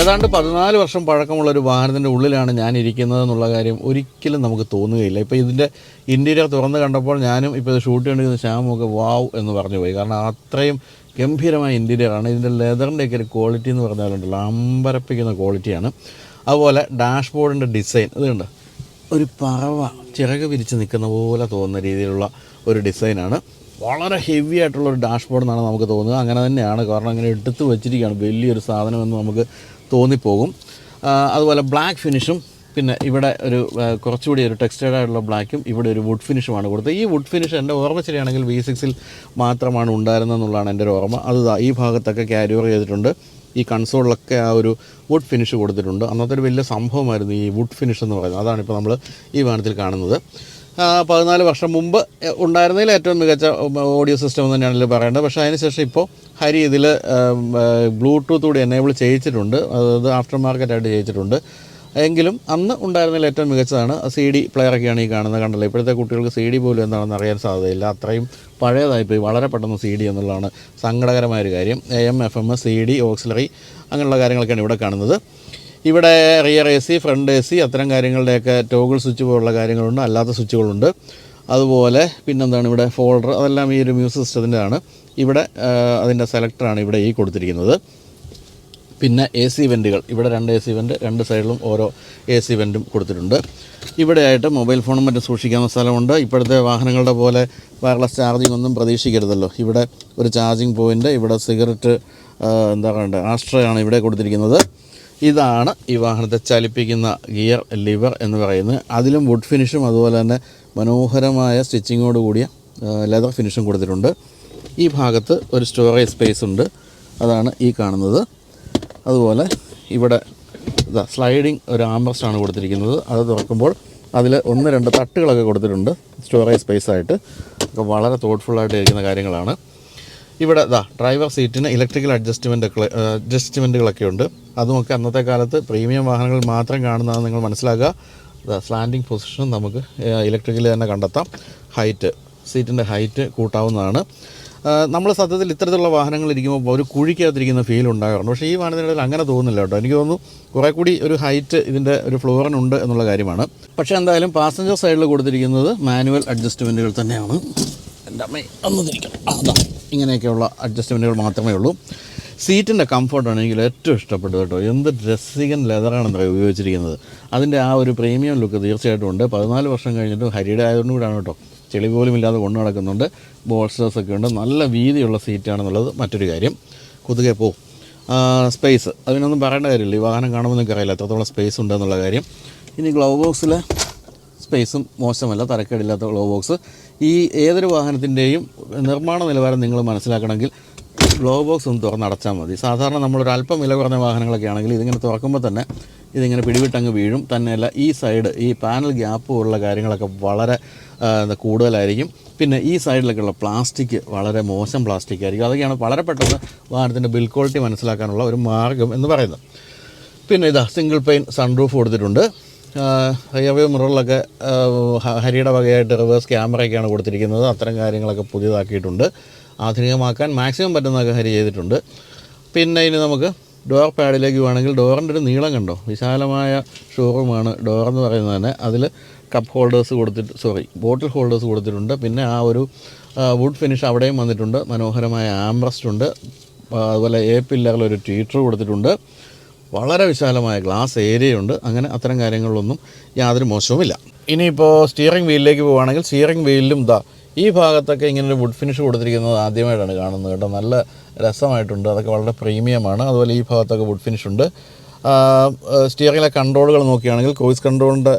ഏതാണ്ട് 14 വർഷം പഴക്കമുള്ളൊരു വാഹനത്തിൻ്റെ ഉള്ളിലാണ് ഞാൻ ഇരിക്കുന്നത് എന്നുള്ള കാര്യം ഒരിക്കലും നമുക്ക് തോന്നുകയില്ല. ഇപ്പോൾ ഇതിൻ്റെ ഇൻറ്റീരിയർ തുറന്ന് കണ്ടപ്പോൾ ഞാനും ഇപ്പോൾ ഇത് ഷൂട്ട് ചെയ്യേണ്ടിരുന്ന ശ്യാമൊക്കെ വാവ് എന്ന് പറഞ്ഞു പോയി. കാരണം അത്രയും ഗംഭീരമായ ഇൻറ്റീരിയറാണ്. ഇതിൻ്റെ ലെതറിൻ്റെയൊക്കെ ഒരു ക്വാളിറ്റി എന്ന് പറഞ്ഞാലുണ്ടല്ലോ അമ്പരപ്പിക്കുന്ന ക്വാളിറ്റിയാണ്. അതുപോലെ ഡാഷ്ബോർഡിൻ്റെ ഡിസൈൻ ഇതുണ്ട്, ഒരു പറവ ചിറക് വിരിച്ച് നിൽക്കുന്ന പോലെ തോന്നുന്ന രീതിയിലുള്ള ഒരു ഡിസൈനാണ്. വളരെ ഹെവി ആയിട്ടുള്ളൊരു ഡാഷ്ബോർഡ് എന്നാണ് നമുക്ക് തോന്നുക. അങ്ങനെ തന്നെയാണ്, കാരണം അങ്ങനെ എടുത്ത് വെച്ചിരിക്കുകയാണ് വലിയൊരു സാധനമെന്ന് നമുക്ക് തോന്നിപ്പോകും. അതുപോലെ ബ്ലാക്ക് ഫിനിഷും പിന്നെ ഇവിടെ ഒരു കുറച്ചുകൂടി ഒരു ടെക്സ്റ്റൈഡ് ആയിട്ടുള്ള ബ്ലാക്കും ഇവിടെ ഒരു വുഡ് ഫിനിഷുമാണ് കൊടുത്തത്. ഈ വുഡ് ഫിനിഷ് എൻ്റെ ഓർമ്മ ശരിയാണെങ്കിൽ V6-ൽ മാത്രമാണ് ഉണ്ടായിരുന്നതെന്നുള്ളതാണ് എൻ്റെ ഒരു ഓർമ്മ. അത് ഈ ഭാഗത്തൊക്കെ ക്യാരി ഓവർ ചെയ്തിട്ടുണ്ട്. ഈ കൺസോളിലൊക്കെ ആ ഒരു വുഡ് ഫിനിഷ് കൊടുത്തിട്ടുണ്ട്. അന്നത്തെ ഒരു വലിയ സംഭവമായിരുന്നു ഈ വുഡ് ഫിനിഷ് എന്ന് പറയുന്നത്. അതാണിപ്പോൾ നമ്മൾ ഈ വാഹനത്തിൽ കാണുന്നത്. 14 വർഷം മുമ്പ് ഉണ്ടായിരുന്നതിൽ ഏറ്റവും മികച്ച ഓഡിയോ സിസ്റ്റം എന്ന് തന്നെയാണല്ലോ പറയേണ്ടത്. പക്ഷേ അതിനുശേഷം ഇപ്പോൾ ഹരി ഇതിൽ ബ്ലൂടൂത്ത് കൂടി എനേബിൾ ചെയ്യിച്ചിട്ടുണ്ട്. അത് ആഫ്റ്റർ മാർക്കറ്റായിട്ട് ചെയ്യിച്ചിട്ടുണ്ട്. എങ്കിലും അന്ന് ഉണ്ടായിരുന്നതിൽ ഏറ്റവും മികച്ചതാണ്. CD പ്ലെയറൊക്കെയാണ് ഈ കാണുന്നത്. കണ്ടല്ലോ, ഇപ്പോഴത്തെ കുട്ടികൾക്ക് CD പോലും എന്താണെന്ന് അറിയാൻ സാധ്യതയില്ല. അത്രയും പഴയതായിപ്പോയി, വളരെ പെട്ടെന്ന് CD എന്നുള്ളതാണ് സങ്കടകരമായൊരു കാര്യം. AM FM CD ഓക്സിലറി അങ്ങനെയുള്ള കാര്യങ്ങളൊക്കെയാണ് ഇവിടെ കാണുന്നത്. ഇവിടെ റിയർ AC, ഫ്രണ്ട് AC അത്തരം കാര്യങ്ങളുടെയൊക്കെ ടോഗിൾ സ്വിച്ച് പോലുള്ള കാര്യങ്ങളുണ്ട്, അല്ലാത്ത സ്വിച്ചുകളുണ്ട്. അതുപോലെ പിന്നെന്താണ് ഇവിടെ ഫോൾഡർ, അതെല്ലാം ഈ ഒരു മ്യൂസിക് സിസ്റ്റത്തിൻ്റെതാണ്. ഇവിടെ അതിൻ്റെ സെലക്ടറാണ് ഇവിടെ ഈ കൊടുത്തിരിക്കുന്നത്. പിന്നെ AC വെൻറ്റുകൾ, ഇവിടെ 2 AC വെൻറ്റ്, 2 സൈഡിലും ഓരോ AC വെൻറ്റും കൊടുത്തിട്ടുണ്ട്. ഇവിടെയായിട്ട് മൊബൈൽ ഫോണും മറ്റും സൂക്ഷിക്കാവുന്ന സ്ഥലമുണ്ട്. ഇപ്പോഴത്തെ വാഹനങ്ങളുടെ പോലെ വയർലെസ് ചാർജിങ് ഒന്നും പ്രതീക്ഷിക്കരുതല്ലോ. ഇവിടെ ഒരു ചാർജിങ് പോയിൻ്റ്, ഇവിടെ സിഗരറ്റ് എന്താ പറയണ്ടത് ആസ്ട്രയാണ് ഇവിടെ കൊടുത്തിരിക്കുന്നത്. ഇതാണ് ഈ വാഹനത്തെ ചലിപ്പിക്കുന്ന ഗിയർ ലിവർ എന്ന് പറയുന്നത്. അതിലും വുഡ് ഫിനിഷും അതുപോലെ തന്നെ മനോഹരമായ സ്റ്റിച്ചിങ്ങോട് കൂടിയ ലെതർ ഫിനിഷും കൊടുത്തിട്ടുണ്ട്. ഈ ഭാഗത്ത് ഒരു സ്റ്റോറേജ് സ്പേസ് ഉണ്ട്, അതാണ് ഈ കാണുന്നത്. അതുപോലെ ഇവിടെ സ്ലൈഡിങ് ഒരു ആംബ്രസ്റ്റാണ് കൊടുത്തിരിക്കുന്നത്. അത് തുറക്കുമ്പോൾ അതിൽ 1-2 തട്ടുകളൊക്കെ കൊടുത്തിട്ടുണ്ട് സ്റ്റോറേജ് സ്പേസായിട്ട്. ഒക്കെ വളരെ തോട്ട്ഫുള്ളായിട്ട് ഇരിക്കുന്ന കാര്യങ്ങളാണ്. ഇവിടെ ഡ്രൈവർ സീറ്റിന് ഇലക്ട്രിക്കൽ അഡ്ജസ്റ്റ്മെൻറ്റുകളൊക്കെ ഉണ്ട്. അതുമൊക്കെ അന്നത്തെ കാലത്ത് പ്രീമിയം വാഹനങ്ങളിൽ മാത്രം കാണുന്നതെന്ന് നിങ്ങൾ മനസ്സിലാക്കുക. സ്ലാൻഡിങ് പൊസിഷനും നമുക്ക് ഇലക്ട്രിക്കൽ തന്നെ കണ്ടെത്താം. ഹൈറ്റ്, സീറ്റിൻ്റെ ഹൈറ്റ് കൂട്ടാവുന്നതാണ്. നമ്മൾ സത്യത്തിൽ ഇത്തരത്തിലുള്ള വാഹനങ്ങൾ ഇരിക്കുമ്പോൾ ഒരു കുഴിക്കകത്തിരിക്കുന്ന ഫീൽ ഉണ്ടാകാറുണ്ട്. പക്ഷേ ഈ വാഹനത്തിനിടയിൽ അങ്ങനെ തോന്നുന്നില്ല കേട്ടോ. എനിക്ക് തോന്നുന്നു കുറേ കൂടി ഒരു ഹൈറ്റ് ഇതിൻ്റെ ഒരു ഫ്ലോറിനുണ്ട് എന്നുള്ള കാര്യമാണ്. പക്ഷേ എന്തായാലും പാസഞ്ചർ സൈഡിൽ കൊടുത്തിരിക്കുന്നത് മാനുവൽ അഡ്ജസ്റ്റ്മെൻറ്റുകൾ തന്നെയാണ്. എൻ്റെ അമ്മ ഒന്ന് തിരിക്കണം, ഇങ്ങനെയൊക്കെയുള്ള അഡ്ജസ്റ്റ്മെൻറ്റുകൾ മാത്രമേ ഉള്ളൂ. സീറ്റിൻ്റെ കംഫർട്ടാണ് എനിക്ക് ഏറ്റവും ഇഷ്ടപ്പെട്ടത് കേട്ടോ. എന്ത് രസികൻ ലെതറാണെന്ന് ഉപയോഗിച്ചിരിക്കുന്നത്. അതിൻ്റെ ആ ഒരു പ്രീമിയം ലുക്ക് തീർച്ചയായിട്ടും ഉണ്ട്. 14 വർഷം കഴിഞ്ഞിട്ടും ഹരിയുടെ ആയതുകൊണ്ട് കൂടാണ് കേട്ടോ ചെളി പോലും ഇല്ലാതെ കൊണ്ടു നടക്കുന്നുണ്ട്. ബോൾസ്റ്റേഴ്സൊക്കെ ഉണ്ട്. നല്ല വീതിയുള്ള സീറ്റാണെന്നുള്ളത് മറ്റൊരു കാര്യം. കുതുകെ പോവും. സ്പേസ് അതിനൊന്നും പറയേണ്ട കാര്യമില്ല. ഈ വാഹനം കാണുമ്പോൾ നിങ്ങൾക്ക് അറിയില്ല എത്രത്തോളം സ്പേസ് ഉണ്ടെന്നുള്ള കാര്യം. ഇനി ഗ്ലൗ ബോക്സിലെ സ്പേസും മോശമല്ല, തരക്കേടില്ലാത്ത ഗ്ലൗ ബോക്സ്. ഈ ഏതൊരു വാഹനത്തിൻ്റെയും നിർമ്മാണ നിലവാരം നിങ്ങൾ മനസ്സിലാക്കണമെങ്കിൽ ഗ്ലോ ബോക്സ് ഒന്ന് തുറന്നടച്ചാൽ മതി. സാധാരണ നമ്മളൊരല്പം വില കുറഞ്ഞ വാഹനങ്ങളൊക്കെ ആണെങ്കിൽ ഇതിങ്ങനെ തുറക്കുമ്പോൾ തന്നെ ഇതിങ്ങനെ പിടിവിട്ടങ്ങ് വീഴും. തന്നെയല്ല ഈ സൈഡ് ഈ പാനൽ ഗ്യാപ്പ് പോലുള്ള കാര്യങ്ങളൊക്കെ വളരെ കൂടുതലായിരിക്കും. പിന്നെ ഈ സൈഡിലൊക്കെയുള്ള പ്ലാസ്റ്റിക് വളരെ മോശം പ്ലാസ്റ്റിക് ആയിരിക്കും. അതൊക്കെയാണ് വളരെ പെട്ടെന്ന് വാഹനത്തിൻ്റെ ബിൽഡ് ക്വാളിറ്റി മനസ്സിലാക്കാനുള്ള ഒരു മാർഗ്ഗം എന്ന് പറയുന്നത്. പിന്നെ ഇതാ സിംഗിൾ പെയിൻ സൺറൂഫ് കൊടുത്തിട്ടുണ്ട്. റിയർവ്യൂ മിററിലൊക്കെ ഹരിയുടെ വകയായിട്ട് റിവേഴ്സ് ക്യാമറയൊക്കെയാണ് കൊടുത്തിരിക്കുന്നത്. അത്തരം കാര്യങ്ങളൊക്കെ പുതിയതാക്കിയിട്ടുണ്ട്. ആധുനികമാക്കാൻ മാക്സിമം പറ്റുന്നതൊക്കെ ഹരി ചെയ്തിട്ടുണ്ട്. പിന്നെ ഇനി നമുക്ക് ഡോർ പാഡിലേക്ക് വേണമെങ്കിൽ ഡോറിൻ്റെ ഒരു നീളം കണ്ടോ, വിശാലമായ ഷോറൂമാണ് ഡോറെന്ന് പറയുന്നത് തന്നെ. അതിൽ കപ്പ് ഹോൾഡേഴ്സ് ബോട്ടിൽ ഹോൾഡേഴ്സ് കൊടുത്തിട്ടുണ്ട്. പിന്നെ ആ ഒരു വുഡ് ഫിനിഷ് അവിടെയും വന്നിട്ടുണ്ട്. മനോഹരമായ ആംബ്രസ്റ്റ് ഉണ്ട്. അതുപോലെ പില്ലറിലൊരു ട്വീറ്റർ കൊടുത്തിട്ടുണ്ട്. വളരെ വിശാലമായ ഗ്ലാസ് ഏരിയയുണ്ട്. അങ്ങനെ അത്തരം കാര്യങ്ങളിലൊന്നും യാതൊരു മോശവുമില്ല. ഇനിയിപ്പോൾ സ്റ്റിയറിംഗ് വീലിലേക്ക് പോവുകയാണെങ്കിൽ സ്റ്റിയറിംഗ് വീലിലും ഈ ഭാഗത്തൊക്കെ ഇങ്ങനെ ഒരു വുഡ് ഫിനിഷ് കൊടുത്തിരിക്കുന്നത് ആദ്യമായിട്ടാണ് കാണുന്നത് കേട്ടോ. നല്ല രസമായിട്ടുണ്ട്. അതൊക്കെ വളരെ പ്രീമിയമാണ്. അതുപോലെ ഈ ഭാഗത്തൊക്കെ വുഡ് ഫിനിഷ് ഉണ്ട്. സ്റ്റിയറിംഗിലെ കൺട്രോളുകൾ നോക്കുകയാണെങ്കിൽ ക്രൂയിസ് കൺട്രോളിൻ്റെ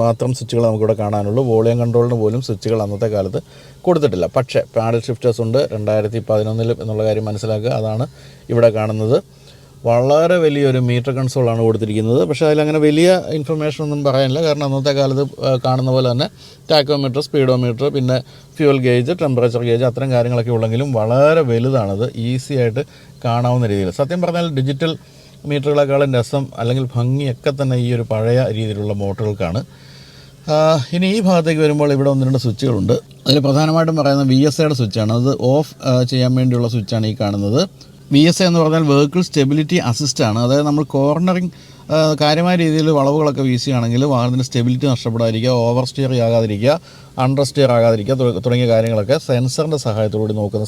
മാത്രം സ്വിച്ചുകൾ നമുക്കിവിടെ കാണാനുള്ളൂ. വോളിയം കൺട്രോളിന് പോലും സ്വിച്ചുകൾ അന്നത്തെ കാലത്ത് കൊടുത്തിട്ടില്ല. പക്ഷേ പാഡൽ ഷിഫ്റ്റേഴ്സ് ഉണ്ട് 2011 എന്നുള്ള കാര്യം മനസ്സിലാക്കുക. അതാണ് ഇവിടെ കാണുന്നത്. വളരെ വലിയൊരു മീറ്റർ കൺസോളാണ് കൊടുത്തിരിക്കുന്നത്. പക്ഷേ അതിലങ്ങനെ വലിയ ഇൻഫർമേഷൻ ഒന്നും പറയാനില്ല. കാരണം അന്നത്തെ കാലത്ത് കാണുന്ന പോലെ തന്നെ ടാക്കോമീറ്റർ, സ്പീഡോമീറ്റർ, പിന്നെ ഫ്യൂൽ ഗേജ്, ടെമ്പറേച്ചർ ഗേജ് അത്തരം കാര്യങ്ങളൊക്കെ ഉള്ളെങ്കിലും വളരെ വലുതാണത്. ഈസി ആയിട്ട് കാണാവുന്ന രീതിയിൽ. സത്യം പറഞ്ഞാൽ ഡിജിറ്റൽ മീറ്ററുകളെക്കാളും രസം അല്ലെങ്കിൽ ഭംഗിയൊക്കെ തന്നെ ഈ ഒരു പഴയ രീതിയിലുള്ള മോട്ടറുകൾക്കാണ്. ഇനി ഈ ഭാഗത്തേക്ക് വരുമ്പോൾ ഇവിടെ 1-2 സ്വിച്ചുകളുണ്ട്. അതിൽ പ്രധാനമായിട്ടും പറയുന്നത് VSAയുടെ സ്വിച്ചാണ്. അത് ഓഫ് ചെയ്യാൻ വേണ്ടിയുള്ള സ്വിച്ചാണ് ഈ കാണുന്നത്. VSA എന്ന് പറഞ്ഞാൽ വെഹിക്കിൾ സ്റ്റെബിലിറ്റി അസിസ്റ്റാണ്. അതായത് നമ്മൾ കോർണറിങ് കാര്യമായ രീതിയിൽ വളവുകളൊക്കെ വീശുകയാണെങ്കിൽ വാഹനത്തിൻ്റെ സ്റ്റെബിലിറ്റി നഷ്ടപ്പെടാതിരിക്കുക, ഓവർ സ്റ്റിയർ ആകാതിരിക്കുക, അണ്ടർ സ്റ്റിയർ ആകാതിരിക്കുക തുടങ്ങിയ കാര്യങ്ങളൊക്കെ സെൻസറിൻ്റെ സഹായത്തോടുകൂടി നോക്കുന്ന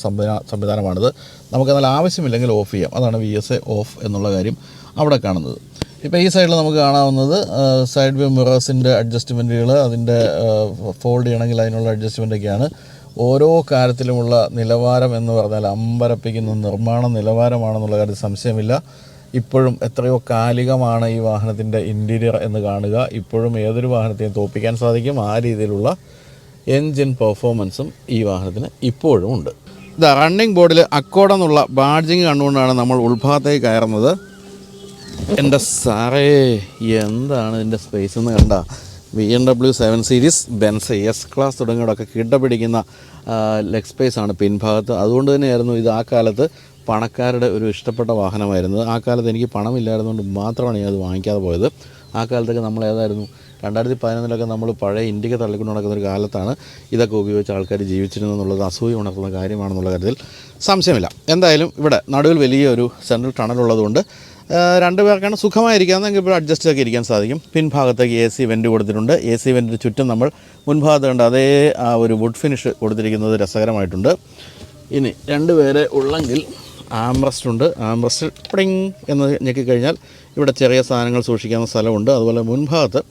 സംവിധാനമാണിത്. നമുക്കെന്നാൽ ആവശ്യമില്ലെങ്കിൽ ഓഫ് ചെയ്യാം. അതാണ് VSA ഓഫ് എന്നുള്ള കാര്യം അവിടെ കാണുന്നത്. ഇപ്പോൾ ഈ സൈഡിൽ നമുക്ക് കാണാവുന്നത് സൈഡ് വ്യൂ മിറേഴ്സിൻ്റെ അഡ്ജസ്റ്റ്മെൻറ്റുകൾ, അതിൻ്റെ ഫോൾഡ് ചെയ്യണമെങ്കിൽ അതിനുള്ള അഡ്ജസ്റ്റ്മെൻറ്റൊക്കെയാണ്. ഓരോ കാര്യത്തിലുമുള്ള നിലവാരം എന്ന് പറഞ്ഞാൽ അമ്പരപ്പിക്കുന്ന നിർമ്മാണ നിലവാരമാണെന്നുള്ള കാര്യത്തിൽ സംശയമില്ല. ഇപ്പോഴും എത്രയോ കാലികമാണ് ഈ വാഹനത്തിൻ്റെ ഇൻറ്റീരിയർ എന്ന് കാണുക. ഇപ്പോഴും ഏതൊരു വാഹനത്തെയും തോൽപ്പിക്കാൻ സാധിക്കും. ആ രീതിയിലുള്ള എൻജിൻ പെർഫോമൻസും ഈ വാഹനത്തിന് ഇപ്പോഴും ഉണ്ട്. റണ്ണിങ് ബോർഡിൽ അക്കോഡ് എന്നുള്ള ബാഡ്ജിങ് കണ്ടുകൊണ്ടാണ് നമ്മൾ ഉൾഭാഗത്തേക്ക് കയറുന്നത്. എൻ്റെ സാറേ, എന്താണ് ഇതിൻ്റെ സ്പേസ് എന്ന് കണ്ട. BMW 7 series, Benz S class തുടങ്ങിയവരൊക്കെ കിടപിടിക്കുന്ന ലെഗ് സ്പേസാണ് പിൻഭാഗത്ത്. അതുകൊണ്ട് തന്നെയായിരുന്നു ഇത് ആ കാലത്ത് പണക്കാരുടെ ഒരു ഇഷ്ടപ്പെട്ട വാഹനമായിരുന്നത്. ആ കാലത്ത് എനിക്ക് പണമില്ലായിരുന്നുകൊണ്ട് മാത്രമാണ് ഞാൻ അത് വാങ്ങിക്കാതെ പോയത്. ആ കാലത്തൊക്കെ നമ്മൾ ഏതായിരുന്നു 2011 നമ്മൾ പഴയ ഇന്ത്യക്ക് തള്ളിക്കൊണ്ട് നടക്കുന്ന ഒരു കാലത്താണ് ഇതൊക്കെ ഉപയോഗിച്ച് ആൾക്കാർ ജീവിച്ചിരുന്നെന്നുള്ളത് അസൂയ ഉണർത്തുന്ന കാര്യമാണെന്നുള്ള കാര്യത്തിൽ സംശയമില്ല. എന്തായാലും ഇവിടെ നടുവിൽ വലിയൊരു സെൻട്രൽ ടണലുള്ളതുകൊണ്ട് 2 പേർക്കാണ് സുഖമായിരിക്കാമെന്നെങ്കിൽ ഇപ്പോൾ അഡ്ജസ്റ്റ് ആക്കി ഇരിക്കാൻ സാധിക്കും. പിൻഭാഗത്തേക്ക് AC വെൻറ്റ് കൊടുത്തിട്ടുണ്ട്. AC വെൻറ്റിന് ചുറ്റും നമ്മൾ മുൻഭാഗത്ത് കണ്ട അതേ ആ ഒരു വുഡ് ഫിനിഷ് കൊടുത്തിരിക്കുന്നത് രസകരമായിട്ടുണ്ട്. ഇനി 2 പേരെ ഉള്ളെങ്കിൽ ആംബ്രസ്റ്റ് ഉണ്ട്. ആംബ്രസ്റ്റ് പ്ടിങ് എന്ന് ഞെക്കിക്കഴിഞ്ഞാൽ ഇവിടെ ചെറിയ സാധനങ്ങൾ സൂക്ഷിക്കാവുന്ന സ്ഥലമുണ്ട്. അതുപോലെ മുൻഭാഗത്ത്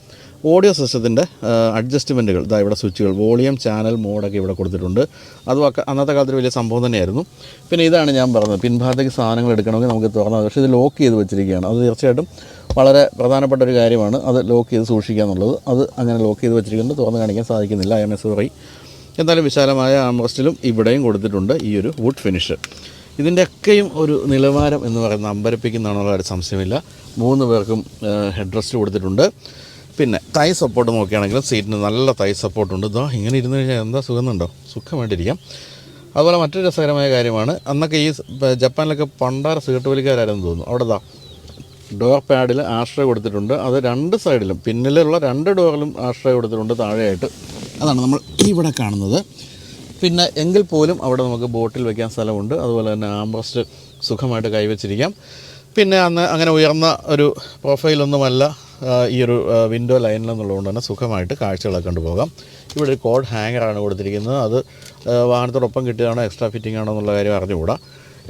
ഓഡിയോ സിസ്റ്റത്തിൻ്റെ അഡ്ജസ്റ്റ്മെൻറ്റുകൾ, ഇവിടെ സ്വിച്ചുകൾ, വോളിയം, ചാനൽ, മോഡൊക്കെ ഇവിടെ കൊടുത്തിട്ടുണ്ട്. അതും അന്നത്തെ കാലത്ത് വലിയ സംഭവം തന്നെയായിരുന്നു. പിന്നെ ഇതാണ് ഞാൻ പറഞ്ഞത്, പിൻഭാഗത്തേക്ക് സാധനങ്ങൾ എടുക്കണമെങ്കിൽ നമുക്ക് തുറന്നാൽ, പക്ഷേ ഇത് ലോക്ക് ചെയ്ത് വെച്ചിരിക്കുകയാണ്. അത് തീർച്ചയായിട്ടും വളരെ പ്രധാനപ്പെട്ട ഒരു കാര്യമാണ്. അത് ലോക്ക് ചെയ്ത് സൂക്ഷിക്കുക എന്നുള്ളത്. അത് അങ്ങനെ ലോക്ക് ചെയ്ത് വെച്ചിരിക്കുന്നത് തുറന്ന് കാണിക്കാൻ സാധിക്കുന്നില്ല. സോറി. എന്തായാലും വിശാലമായ ആംബ്രസ്റ്റിലും ഇവിടെയും കൊടുത്തിട്ടുണ്ട് ഈ ഒരു വുഡ് ഫിനിഷ്. ഇതിൻ്റെയൊക്കെയും ഒരു നിലവാരം എന്ന് പറയുന്നത് അമ്പരപ്പിക്കുന്നതാണെന്നുള്ള ഒരു സംശയമില്ല. 3 പേർക്കും ഹെഡ് റെസ്റ്റ് കൊടുത്തിട്ടുണ്ട്. പിന്നെ തൈ സപ്പോർട്ട് നോക്കുകയാണെങ്കിലും സീറ്റിന് നല്ല തൈ സപ്പോർട്ടുണ്ട്. ഇങ്ങനെ ഇരുന്ന് കഴിഞ്ഞാൽ എന്താ സുഖമെന്നുണ്ടോ, സുഖമായിട്ടിരിക്കാം. അതുപോലെ മറ്റൊരു രസകരമായ കാര്യമാണ്, അന്നൊക്കെ ഈ ജപ്പാനിലൊക്കെ പണ്ടാര സിഗരറ്റ് വലിക്കാരായിരുന്നു തോന്നുന്നു. അവിടെ ഡോർ പാഡിൽ ആഷ്ട്രേ കൊടുത്തിട്ടുണ്ട്. അത് 2 സൈഡിലും, പിന്നിലുള്ള 2 ഡോറിലും ആഷ്ട്രേ കൊടുത്തിട്ടുണ്ട് താഴെയായിട്ട്. അതാണ് നമ്മൾ ഇവിടെ കാണുന്നത്. പിന്നെ എങ്കിൽ പോലും അവിടെ നമുക്ക് ബോട്ടിൽ വയ്ക്കാൻ സ്ഥലമുണ്ട്. അതുപോലെ തന്നെ ആംബ്രസ്റ്റ് സുഖമായിട്ട് കൈവച്ചിരിക്കാം. പിന്നെ അങ്ങനെ ഉയർന്ന ഒരു പ്രൊഫൈലൊന്നുമല്ല ഈ ഒരു വിൻഡോ ലൈനിലെന്നുള്ളതുകൊണ്ട് തന്നെ സുഖമായിട്ട് കാഴ്ചകളൊക്കെ കൊണ്ടുപോകാം. ഇവിടെ ഒരു കോഡ് ഹാങ്ങറാണ് കൊടുത്തിരിക്കുന്നത്. അത് വാഹനത്തോടൊപ്പം കിട്ടിയതാണോ എക്സ്ട്രാ ഫിറ്റിംഗ് ആണോ എന്നുള്ള കാര്യം അറിഞ്ഞുകൂടാ.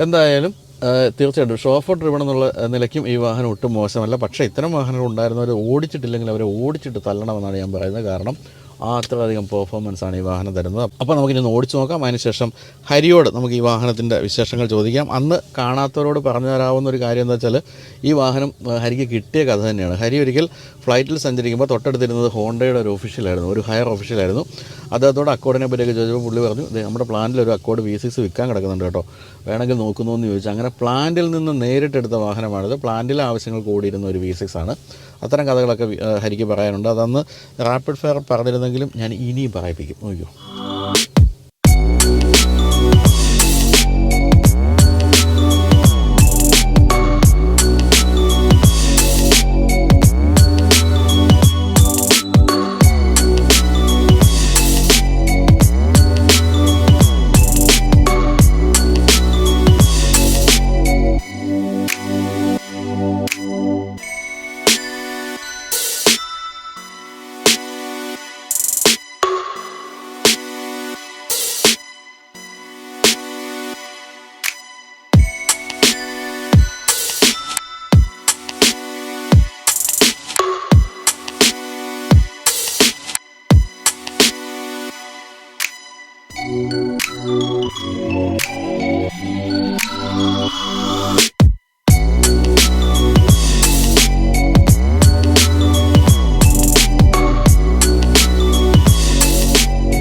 എന്തായാലും തീർച്ചയായിട്ടും ഷോഫർ ഡ്രിവൺ എന്നുള്ള നിലയ്ക്കും ഈ വാഹനം ഒട്ടും മോശമല്ല. പക്ഷേ ഇത്തരം വാഹനങ്ങൾ ഉണ്ടായിരുന്നവർ ഓടിച്ചിട്ടില്ലെങ്കിൽ അവരെ ഓടിച്ചിട്ട് തള്ളണമെന്നാണ് ഞാൻ പറയുന്നത്. കാരണം അത്രയധികം പെർഫോമൻസാണ് ഈ വാഹനം തരുന്നത്. അപ്പോൾ നമുക്കിനി ഓടിച്ച് നോക്കാം. അതിനുശേഷം ഹരിയോട് നമുക്ക് ഈ വാഹനത്തിൻ്റെ വിശേഷങ്ങൾ ചോദിക്കാം. അന്ന് കാണാത്തവരോട് പറഞ്ഞു തരാവുന്ന ഒരു കാര്യം എന്താ വെച്ചാൽ ഈ വാഹനം ഹരിക്ക് കിട്ടിയ കഥ തന്നെയാണ്. ഹരി ഒരിക്കൽ ഫ്ലൈറ്റിൽ സഞ്ചരിക്കുമ്പോൾ തൊട്ടടുത്തിരുന്നത് ഹോണ്ടയുടെ ഒരു ഒഫീഷ്യലായിരുന്നു, ഒരു ഹയർ ഒഫീഷ്യലായിരുന്നു. അദ്ദേഹത്തോട് അക്കോർഡിനെ പറ്റിയൊക്കെ ചോദിച്ചപ്പോൾ പുള്ളി പറഞ്ഞു, നമ്മുടെ പ്ലാന്റിൽ ഒരു അക്കോർഡ് V6 വിൽക്കാൻ കിടക്കുന്നുണ്ട് കേട്ടോ, വേണമെങ്കിൽ നോക്കുന്നു എന്ന് ചോദിച്ചു. അങ്ങനെ പ്ലാന്റിൽ നിന്ന് നേരിട്ടെടുത്ത വാഹനമാണിത്. പ്ലാന്റിലെ ആവശ്യങ്ങൾക്ക് ഓടിയിരുന്ന ഒരു V6 ആണ്. അത്തരം കഥകളൊക്കെ ഹരിക്ക് പറയാനുണ്ട്. അതന്ന് റാപ്പിഡ് ഫയർ പറഞ്ഞിരുന്നെങ്കിലും ഞാൻ ഇനിയും പറയിപ്പിക്കും. നോക്കൂ.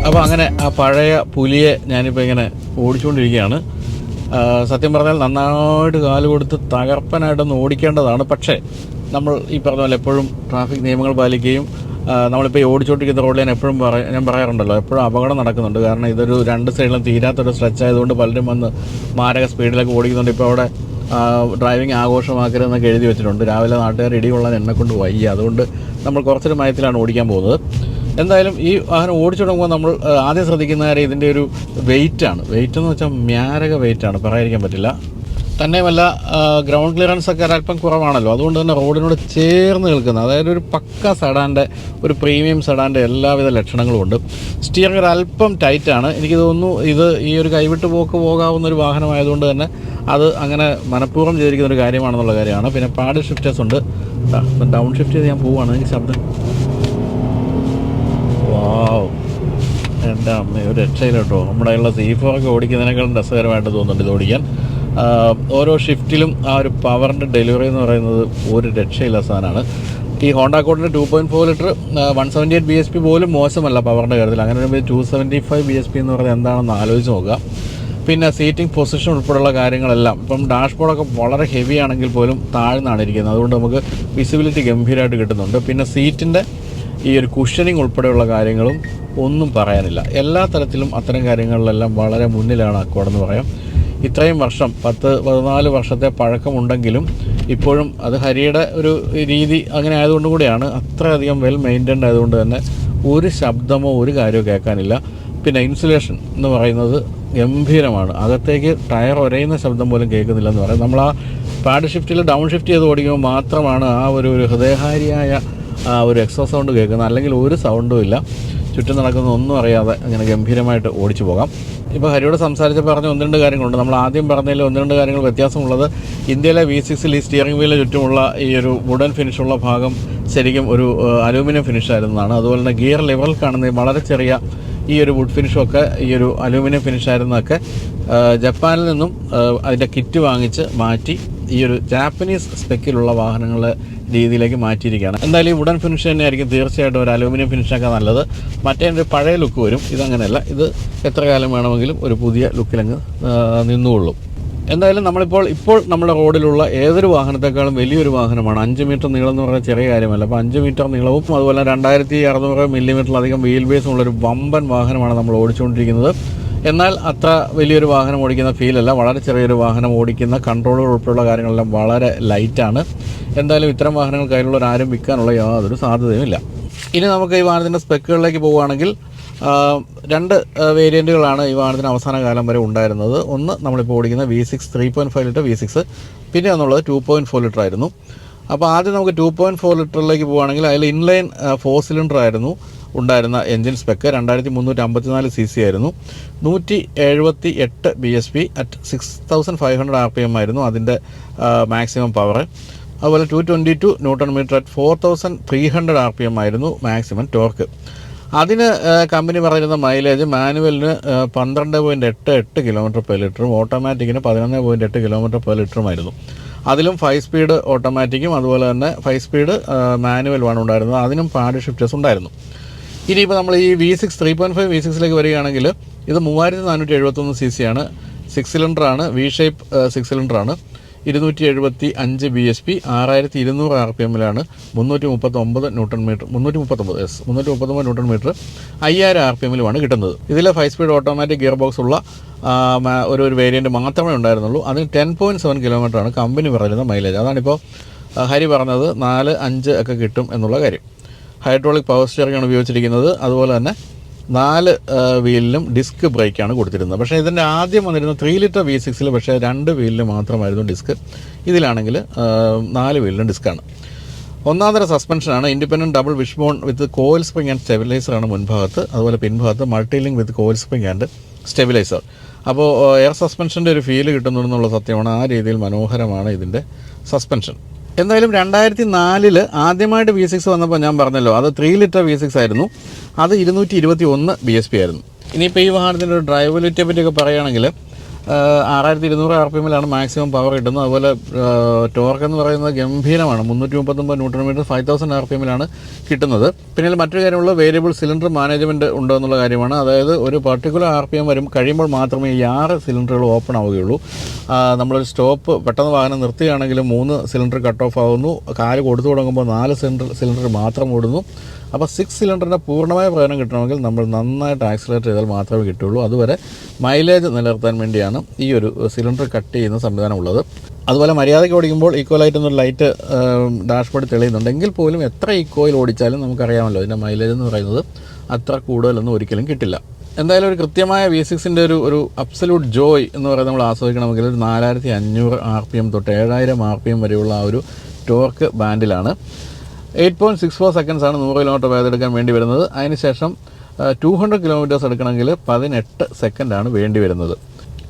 അപ്പോൾ അങ്ങനെ ആ പഴയ പുലിയെ ഞാനിപ്പോൾ ഇങ്ങനെ ഓടിച്ചുകൊണ്ടിരിക്കുകയാണ്. സത്യം പറഞ്ഞാൽ നന്നായിട്ട് കാല് കൊടുത്ത് തകർപ്പനായിട്ടൊന്ന് ഓടിക്കേണ്ടതാണ്. പക്ഷേ നമ്മൾ ഈ പറഞ്ഞ പോലെ എപ്പോഴും ട്രാഫിക് നിയമങ്ങൾ പാലിക്കുകയും നമ്മളിപ്പോൾ ഈ ഓടിച്ചുകൊണ്ടിരിക്കുന്ന റോഡിൽ ഞാൻ പറയാറുണ്ടല്ലോ, എപ്പോഴും അപകടം നടക്കുന്നുണ്ട്. കാരണം ഇതൊരു രണ്ട് സൈഡിലും തീരാത്തൊരു സ്ട്രെച്ച് ആയതുകൊണ്ട് പലരും വന്ന് മാരക സ്പീഡിലൊക്കെ ഓടിക്കുന്നുണ്ട്. ഇപ്പോൾ അവിടെ ഡ്രൈവിംഗ് ആഘോഷമാക്കരുതെന്നൊക്കെ എഴുതി വെച്ചിട്ടുണ്ട്. രാവിലെ നാട്ടുകാർ ഇടികൊള്ളാൻ എന്നെ കൊണ്ട് വയ്യ, അതുകൊണ്ട് നമ്മൾ കുറച്ചൊരു മയത്തിലാണ് ഓടിക്കാൻ പോകുന്നത്. എന്തായാലും ഈ വാഹനം ഓടിച്ചു തുടങ്ങുമ്പോൾ നമ്മൾ ആദ്യം ശ്രദ്ധിക്കുന്ന കാര്യം ഇതിൻ്റെ ഒരു വെയിറ്റാണ്. വെയിറ്റ് എന്ന് വെച്ചാൽ മാരക വെയിറ്റാണ്, പറയാതിരിക്കാൻ പറ്റില്ല. തന്നെയുമല്ല ഗ്രൗണ്ട് ക്ലിയറൻസ് ഒക്കെ ഒരല്പം കുറവാണല്ലോ, അതുകൊണ്ട് തന്നെ റോഡിനോട് ചേർന്ന് നിൽക്കുന്നത്, അതായത് ഒരു പക്ക സെഡാൻ്റെ, ഒരു പ്രീമിയം സെഡാൻ്റെ എല്ലാവിധ ലക്ഷണങ്ങളും ഉണ്ട്. സ്റ്റിയറിംഗ് ഒരു അല്പം ടൈറ്റാണ്. എനിക്ക് തോന്നുന്നു ഇത് ഈ ഒരു കൈവിട്ട് പോകാവുന്ന ഒരു വാഹനമായതുകൊണ്ട് തന്നെ അത് അങ്ങനെ മനഃപൂർവ്വം ചെയ്തിരിക്കുന്ന ഒരു കാര്യമാണെന്നുള്ള കാര്യമാണ്. പിന്നെ പാഡ് ഷിഫ്റ്റേഴ്സ് ഉണ്ട്. ഡൗൺ ഷിഫ്റ്റ് ചെയ്ത് ഞാൻ പോവുകയാണ്. എനിക്ക് ശബ്ദം എൻ്റെ അമ്മ ഒരു രക്ഷയില്ല കേട്ടോ. നമ്മുടെ ഉള്ള C4 ഒക്കെ ഓടിക്കുന്നതിനേക്കാളും രസകരമായിട്ട് തോന്നുന്നുണ്ട് ഇത് ഓടിക്കാൻ. ഓരോ ഷിഫ്റ്റിലും ആ ഒരു പവറിൻ്റെ ഡെലിവറി എന്ന് പറയുന്നത് ഒരു രക്ഷയില്ല സാധനമാണ്. ഈ ഹോണ്ട അക്കോർഡിൻ്റെ 2.4 ലിറ്റർ 178 bhp പോലും മോശമല്ല പവറിൻ്റെ കാര്യത്തിൽ. അങ്ങനെ വരുമ്പോൾ 275 bhp എന്ന് പറയുന്നത് എന്താണെന്ന് ആലോചിച്ച് നോക്കുക. പിന്നെ സീറ്റിംഗ് പൊസിഷൻ ഉൾപ്പെടെയുള്ള കാര്യങ്ങളെല്ലാം ഇപ്പം ഡാഷ്ബോർഡൊക്കെ വളരെ ഹെവി ആണെങ്കിൽ പോലും താഴ്ന്നാണ് ഇരിക്കുന്നത്, അതുകൊണ്ട് നമുക്ക് വിസിബിലിറ്റി ഗംഭീരമായിട്ട് കിട്ടുന്നുണ്ട്. പിന്നെ സീറ്റിൻ്റെ ഈ ഒരു കുഷനിങ് ഉൾപ്പെടെയുള്ള കാര്യങ്ങളും ഒന്നും പറയാനില്ല. എല്ലാ തരത്തിലും അത്തരം കാര്യങ്ങളിലെല്ലാം വളരെ മുന്നിലാണ് അക്കോർഡെന്ന് പറയാം. ഇത്രയും വർഷം 10-14 വർഷത്തെ പഴക്കമുണ്ടെങ്കിലും ഇപ്പോഴും അത് ഹരിയുടെ ഒരു രീതി അങ്ങനെ ആയതുകൊണ്ട് കൂടിയാണ്, അത്രയധികം വെൽ മെയിൻറ്റൈൻഡ് ആയതുകൊണ്ട് തന്നെ ഒരു ശബ്ദമോ ഒരു കാര്യമോ കേൾക്കാനില്ല. പിന്നെ ഇൻസുലേഷൻ എന്ന് പറയുന്നത് ഗംഭീരമാണ്. അകത്തേക്ക് ടയർ ഒരയുന്ന ശബ്ദം പോലും കേൾക്കുന്നില്ല എന്ന് പറയാം. നമ്മൾ ആ പാഡ് ഷിഫ്റ്റിൽ ഡൗൺ ഷിഫ്റ്റ് ചെയ്ത് ഓടിക്കുമ്പോൾ മാത്രമാണ് ആ ഒരു ഹൃദയഹാരിയായ ആ ഒരു എക്സോ സൗണ്ട് കേൾക്കുന്നത്, അല്ലെങ്കിൽ ഒരു സൗണ്ടും ഇല്ല. ചുറ്റും നടക്കുന്ന ഒന്നും അറിയാതെ അങ്ങനെ ഗംഭീരമായിട്ട് ഓടിച്ചു പോകാം. ഇപ്പോൾ ഹരിയോട് സംസാരിച്ചപ്പോൾ പറഞ്ഞ 1-2 കാര്യങ്ങളുണ്ട്. നമ്മൾ ആദ്യം പറഞ്ഞതിൽ 1-2 കാര്യങ്ങൾ വ്യത്യാസമുള്ളത്, ഇന്ത്യയിലെ V6-ൽ ഈ സ്റ്റിയറിംഗ് വീലിന് ചുറ്റുമുള്ള ഈ ഒരു വുഡൻ ഫിനിഷുള്ള ഭാഗം ശരിക്കും ഒരു അലൂമിനിയം ഫിനിഷായിരുന്നതാണ്. അതുപോലെ തന്നെ ഗിയർ ലെവൽ കാണുന്ന വളരെ ചെറിയ ഈ ഒരു വുഡ് ഫിനിഷൊക്കെ ഈ ഒരു അലൂമിനിയം ഫിനിഷായിരുന്നതൊക്കെ ജപ്പാനിൽ നിന്നും അതിൻ്റെ കിറ്റ് വാങ്ങിച്ച് മാറ്റി ഈ ഒരു ജാപ്പനീസ് സ്പെക്കിലുള്ള വാഹനങ്ങളുടെ രീതിയിലേക്ക് മാറ്റിയിരിക്കുകയാണ്. എന്തായാലും ഈ വുഡൻ ഫിനിഷ് തന്നെയായിരിക്കും തീർച്ചയായിട്ടും ഒരു അലൂമിനിയം ഫിനിഷൊക്കെ നല്ലത്. മറ്റേ ഒരു പഴയ ലുക്ക് വരും. ഇതങ്ങനെയല്ല, ഇത് എത്ര കാലം വേണമെങ്കിലും ഒരു പുതിയ ലുക്കിലങ്ങ് നിന്നുകൊള്ളും. എന്തായാലും ഇപ്പോൾ നമ്മുടെ റോഡിലുള്ള ഏതൊരു വാഹനത്തെക്കാളും വലിയൊരു വാഹനമാണ്. 5 മീറ്റർ നീളം എന്ന് പറഞ്ഞാൽ ചെറിയ കാര്യമല്ല. അപ്പോൾ 5 മീറ്റർ നീളവും അതുപോലെ 2600 മില്ലിമീറ്ററിലധികം വീൽ ബേസും ഉള്ളൊരു വമ്പൻ വാഹനമാണ് നമ്മൾ ഓടിച്ചുകൊണ്ടിരിക്കുന്നത്. എന്നാൽ അത്ര വലിയൊരു വാഹനം ഓടിക്കുന്ന ഫീലല്ല. വളരെ ചെറിയൊരു വാഹനം ഓടിക്കുന്ന കൺട്രോളുകൾ ഉൾപ്പെടെയുള്ള കാര്യങ്ങളെല്ലാം വളരെ ലൈറ്റാണ്. എന്തായാലും ഇത്തരം വാഹനങ്ങൾ കയ്യിലുള്ളവരാരും വിൽക്കാനുള്ള യാതൊരു സാധ്യതയുമില്ല. ഇനി നമുക്ക് ഈ വാഹനത്തിൻ്റെ സ്പെക്കുകളിലേക്ക് പോവുകയാണെങ്കിൽ 2 വേരിയൻറ്റുകളാണ് ഈ വാഹനത്തിന് അവസാന കാലം വരെ ഉണ്ടായിരുന്നത്. ഒന്ന് നമ്മളിപ്പോൾ ഓടിക്കുന്ന V6 3.5 ലിറ്റർ V6, പിന്നെ എന്നുള്ളത് 2.4 ലിറ്റർ ആയിരുന്നു. അപ്പോൾ ആദ്യം നമുക്ക് 2.4 ലിറ്ററിലേക്ക് പോവുകയാണെങ്കിൽ അതിൽ ഇൻലൈൻ 4 സിലിണ്ടർ ആയിരുന്നു ഉണ്ടായിരുന്ന എൻജിൻ സ്പെക്ക്. 2354 cc ആയിരുന്നു. 178 bhp അറ്റ് 6500 rpm ആയിരുന്നു അതിൻ്റെ മാക്സിമം പവർ. അതുപോലെ 222 ന്യൂട്ടൺ മീറ്റർ അറ്റ് 4300 rpm ആയിരുന്നു മാക്സിമം ടോർക്ക്. അതിന് കമ്പനി പറയുന്ന മൈലേജ് മാനുവലിന് 12.88 കിലോമീറ്റർ പെർ ലിറ്ററും ഓട്ടോമാറ്റിക്കിന് 11.8 കിലോമീറ്റർ പെർ ലിറ്ററുമായിരുന്നു. അതിലും 5 സ്പീഡ് ഓട്ടോമാറ്റിക്കും അതുപോലെ തന്നെ 5 സ്പീഡ് മാനുവലുമാണ് ഉണ്ടായിരുന്നത്. അതിനും പാഡ് ഷിഫ്റ്റേഴ്സ് ഉണ്ടായിരുന്നു. ഇനിയിപ്പോൾ നമ്മൾ ഈ V6 3.5 V6ലേക്ക് വരികയാണെങ്കിൽ ഇത് 3471 cc ആണ്. 6 സിലിണ്ടറാണ്, വി ഷേപ്പ് 6 സിലിണ്ടറാണ്. 275 bhp, 6200 RPM-ലാണ്, 339 ന്യൂട്ടൺ മീറ്റർ 339 ന്യൂട്ടൺ മീറ്റർ 5000 RPM-ലുമാണ് കിട്ടുന്നത്. ഇതിൽ 5 സ്പീഡ് ഓട്ടോമാറ്റിക് ഗിയർ ബോക്സ് ഉള്ള ഒരു വേരിയൻറ്റ് മാത്രമേ ഉണ്ടായിരുന്നുള്ളൂ. അതിന് 10.7 കിലോമീറ്ററാണ് കമ്പനി പറയുന്ന മൈലേജ്. അതാണിപ്പോൾ ഹരി പറഞ്ഞത് 4-5 ഒക്കെ കിട്ടും എന്നുള്ള കാര്യം. ഹൈഡ്രോളിക് പവർ സ്റ്റിയറിംഗ് ആണ് ഉപയോഗിച്ചിരിക്കുന്നത്. അതുപോലെ തന്നെ 4 വീലിലും ഡിസ്ക് ബ്രേക്കാണ് കൊടുത്തിരുന്നത്. പക്ഷേ ഇതിൻ്റെ ആദ്യം വന്നിരുന്ന 3 ലിറ്റർ V6-ൽ പക്ഷേ 2 വീലിൽ മാത്രമായിരുന്നു ഡിസ്ക്. ഇതിലാണെങ്കിൽ 4 വീലിലും ഡിസ്ക്കാണ്. ഒന്നാന്തര സസ്പെൻഷനാണ്. Independent double wishbone with coil spring and സ്റ്റെബിലൈസറാണ് മുൻഭാഗത്ത്. അതുപോലെ പിൻഭാഗത്ത് multilink with coil spring and stabiliser. അപ്പോൾ എയർ സസ്പെൻഷൻ്റെ ഒരു ഫീല് കിട്ടുന്നുണ്ടെന്നുള്ള സത്യമാണ്. ആ രീതിയിൽ മനോഹരമാണ് ഇതിൻ്റെ സസ്പെൻഷൻ. എന്തായാലും 2004 ആദ്യമായിട്ട് V6 വന്നപ്പോൾ ഞാൻ പറഞ്ഞല്ലോ, അത് 3 ലിറ്റർ V6 ആയിരുന്നു. അത് 221 bhp ആയിരുന്നു. ഇനിയിപ്പോൾ ഈ വാഹനത്തിൻ്റെ ഒരു ഡ്രൈവബിലിറ്റിയെ പറ്റിയൊക്കെ പറയുകയാണെങ്കിൽ 6200 RPM-ലാണ് മാക്സിമം പവർ കിട്ടുന്നത്. അതുപോലെ ടോർക്ക് എന്ന് പറയുന്നത് ഗംഭീരമാണ്. 339 ന്യൂട്ടൺ മീറ്റർ 5000 RPM-ലാണ് കിട്ടുന്നത്. പിന്നെ മറ്റൊരു കാര്യമുള്ള വേരിയബിൾ സിലിണ്ടർ മാനേജ്മെൻറ്റ് ഉണ്ടോ എന്നുള്ള കാര്യമാണ്. അതായത് ഒരു പർട്ടിക്കുലർ RPM കഴിയുമ്പോൾ മാത്രമേ ഈ 6 സിലിണ്ടറുകൾ ഓപ്പൺ ആവുകയുള്ളൂ. നമ്മളൊരു സ്റ്റോപ്പ് പെട്ടെന്ന് വാഹനം നിർത്തുകയാണെങ്കിൽ 3 സിലിണ്ടർ കട്ട് ഓഫ് ആകുന്നു. കാല് കൊടുത്തു തുടങ്ങുമ്പോൾ 4 സിലിണ്ടർ മാത്രം ഓടുന്നു. അപ്പോൾ 6 സിലിണ്ടറിൻ്റെ പൂർണ്ണമായ പ്രയോജനം കിട്ടണമെങ്കിൽ നമ്മൾ നന്നായിട്ട് ആക്സിലേറ്റ് ചെയ്താൽ മാത്രമേ കിട്ടുകയുള്ളൂ. അതുവരെ മൈലേജ് നിലനിർത്താൻ വേണ്ടിയാണ് ഈ ഒരു സിലിണ്ടർ കട്ട് ചെയ്യുന്ന സംവിധാനം ഉള്ളത്. അതുപോലെ മര്യാദയ്ക്ക് ഓടിക്കുമ്പോൾ ഈക്വലായിട്ടൊന്നും ലൈറ്റ് ഡാഷ്ബോർഡ് തെളിയുന്നുണ്ടെങ്കിൽ പോലും എത്ര ഈക്വയിൽ ഓടിച്ചാലും നമുക്കറിയാമല്ലോ ഇതിൻ്റെ മൈലേജ് എന്ന് പറയുന്നത് അത്ര കൂടുതലൊന്നും ഒരിക്കലും കിട്ടില്ല. എന്തായാലും ഒരു കൃത്യമായ V6-ൻ്റെ ഒരു അബ്സല്യൂട്ട് ജോയ് എന്ന് പറയുന്നത് നമ്മൾ ആസ്വദിക്കണമെങ്കിൽ ഒരു 4500 RPM തൊട്ട് 7000 RPM വരെയുള്ള ആ ഒരു ടോർക്ക് ബാൻഡിലാണ്. 8.64 സെക്കൻഡ്സാണ് 100 കിലോമീറ്റർ വേഗത എടുക്കാൻ വേണ്ടി വരുന്നത്. അതിനുശേഷം 200 കിലോമീറ്റേഴ്സ് എടുക്കണമെങ്കിൽ 18 സെക്കൻഡാണ് വേണ്ടി വരുന്നത്.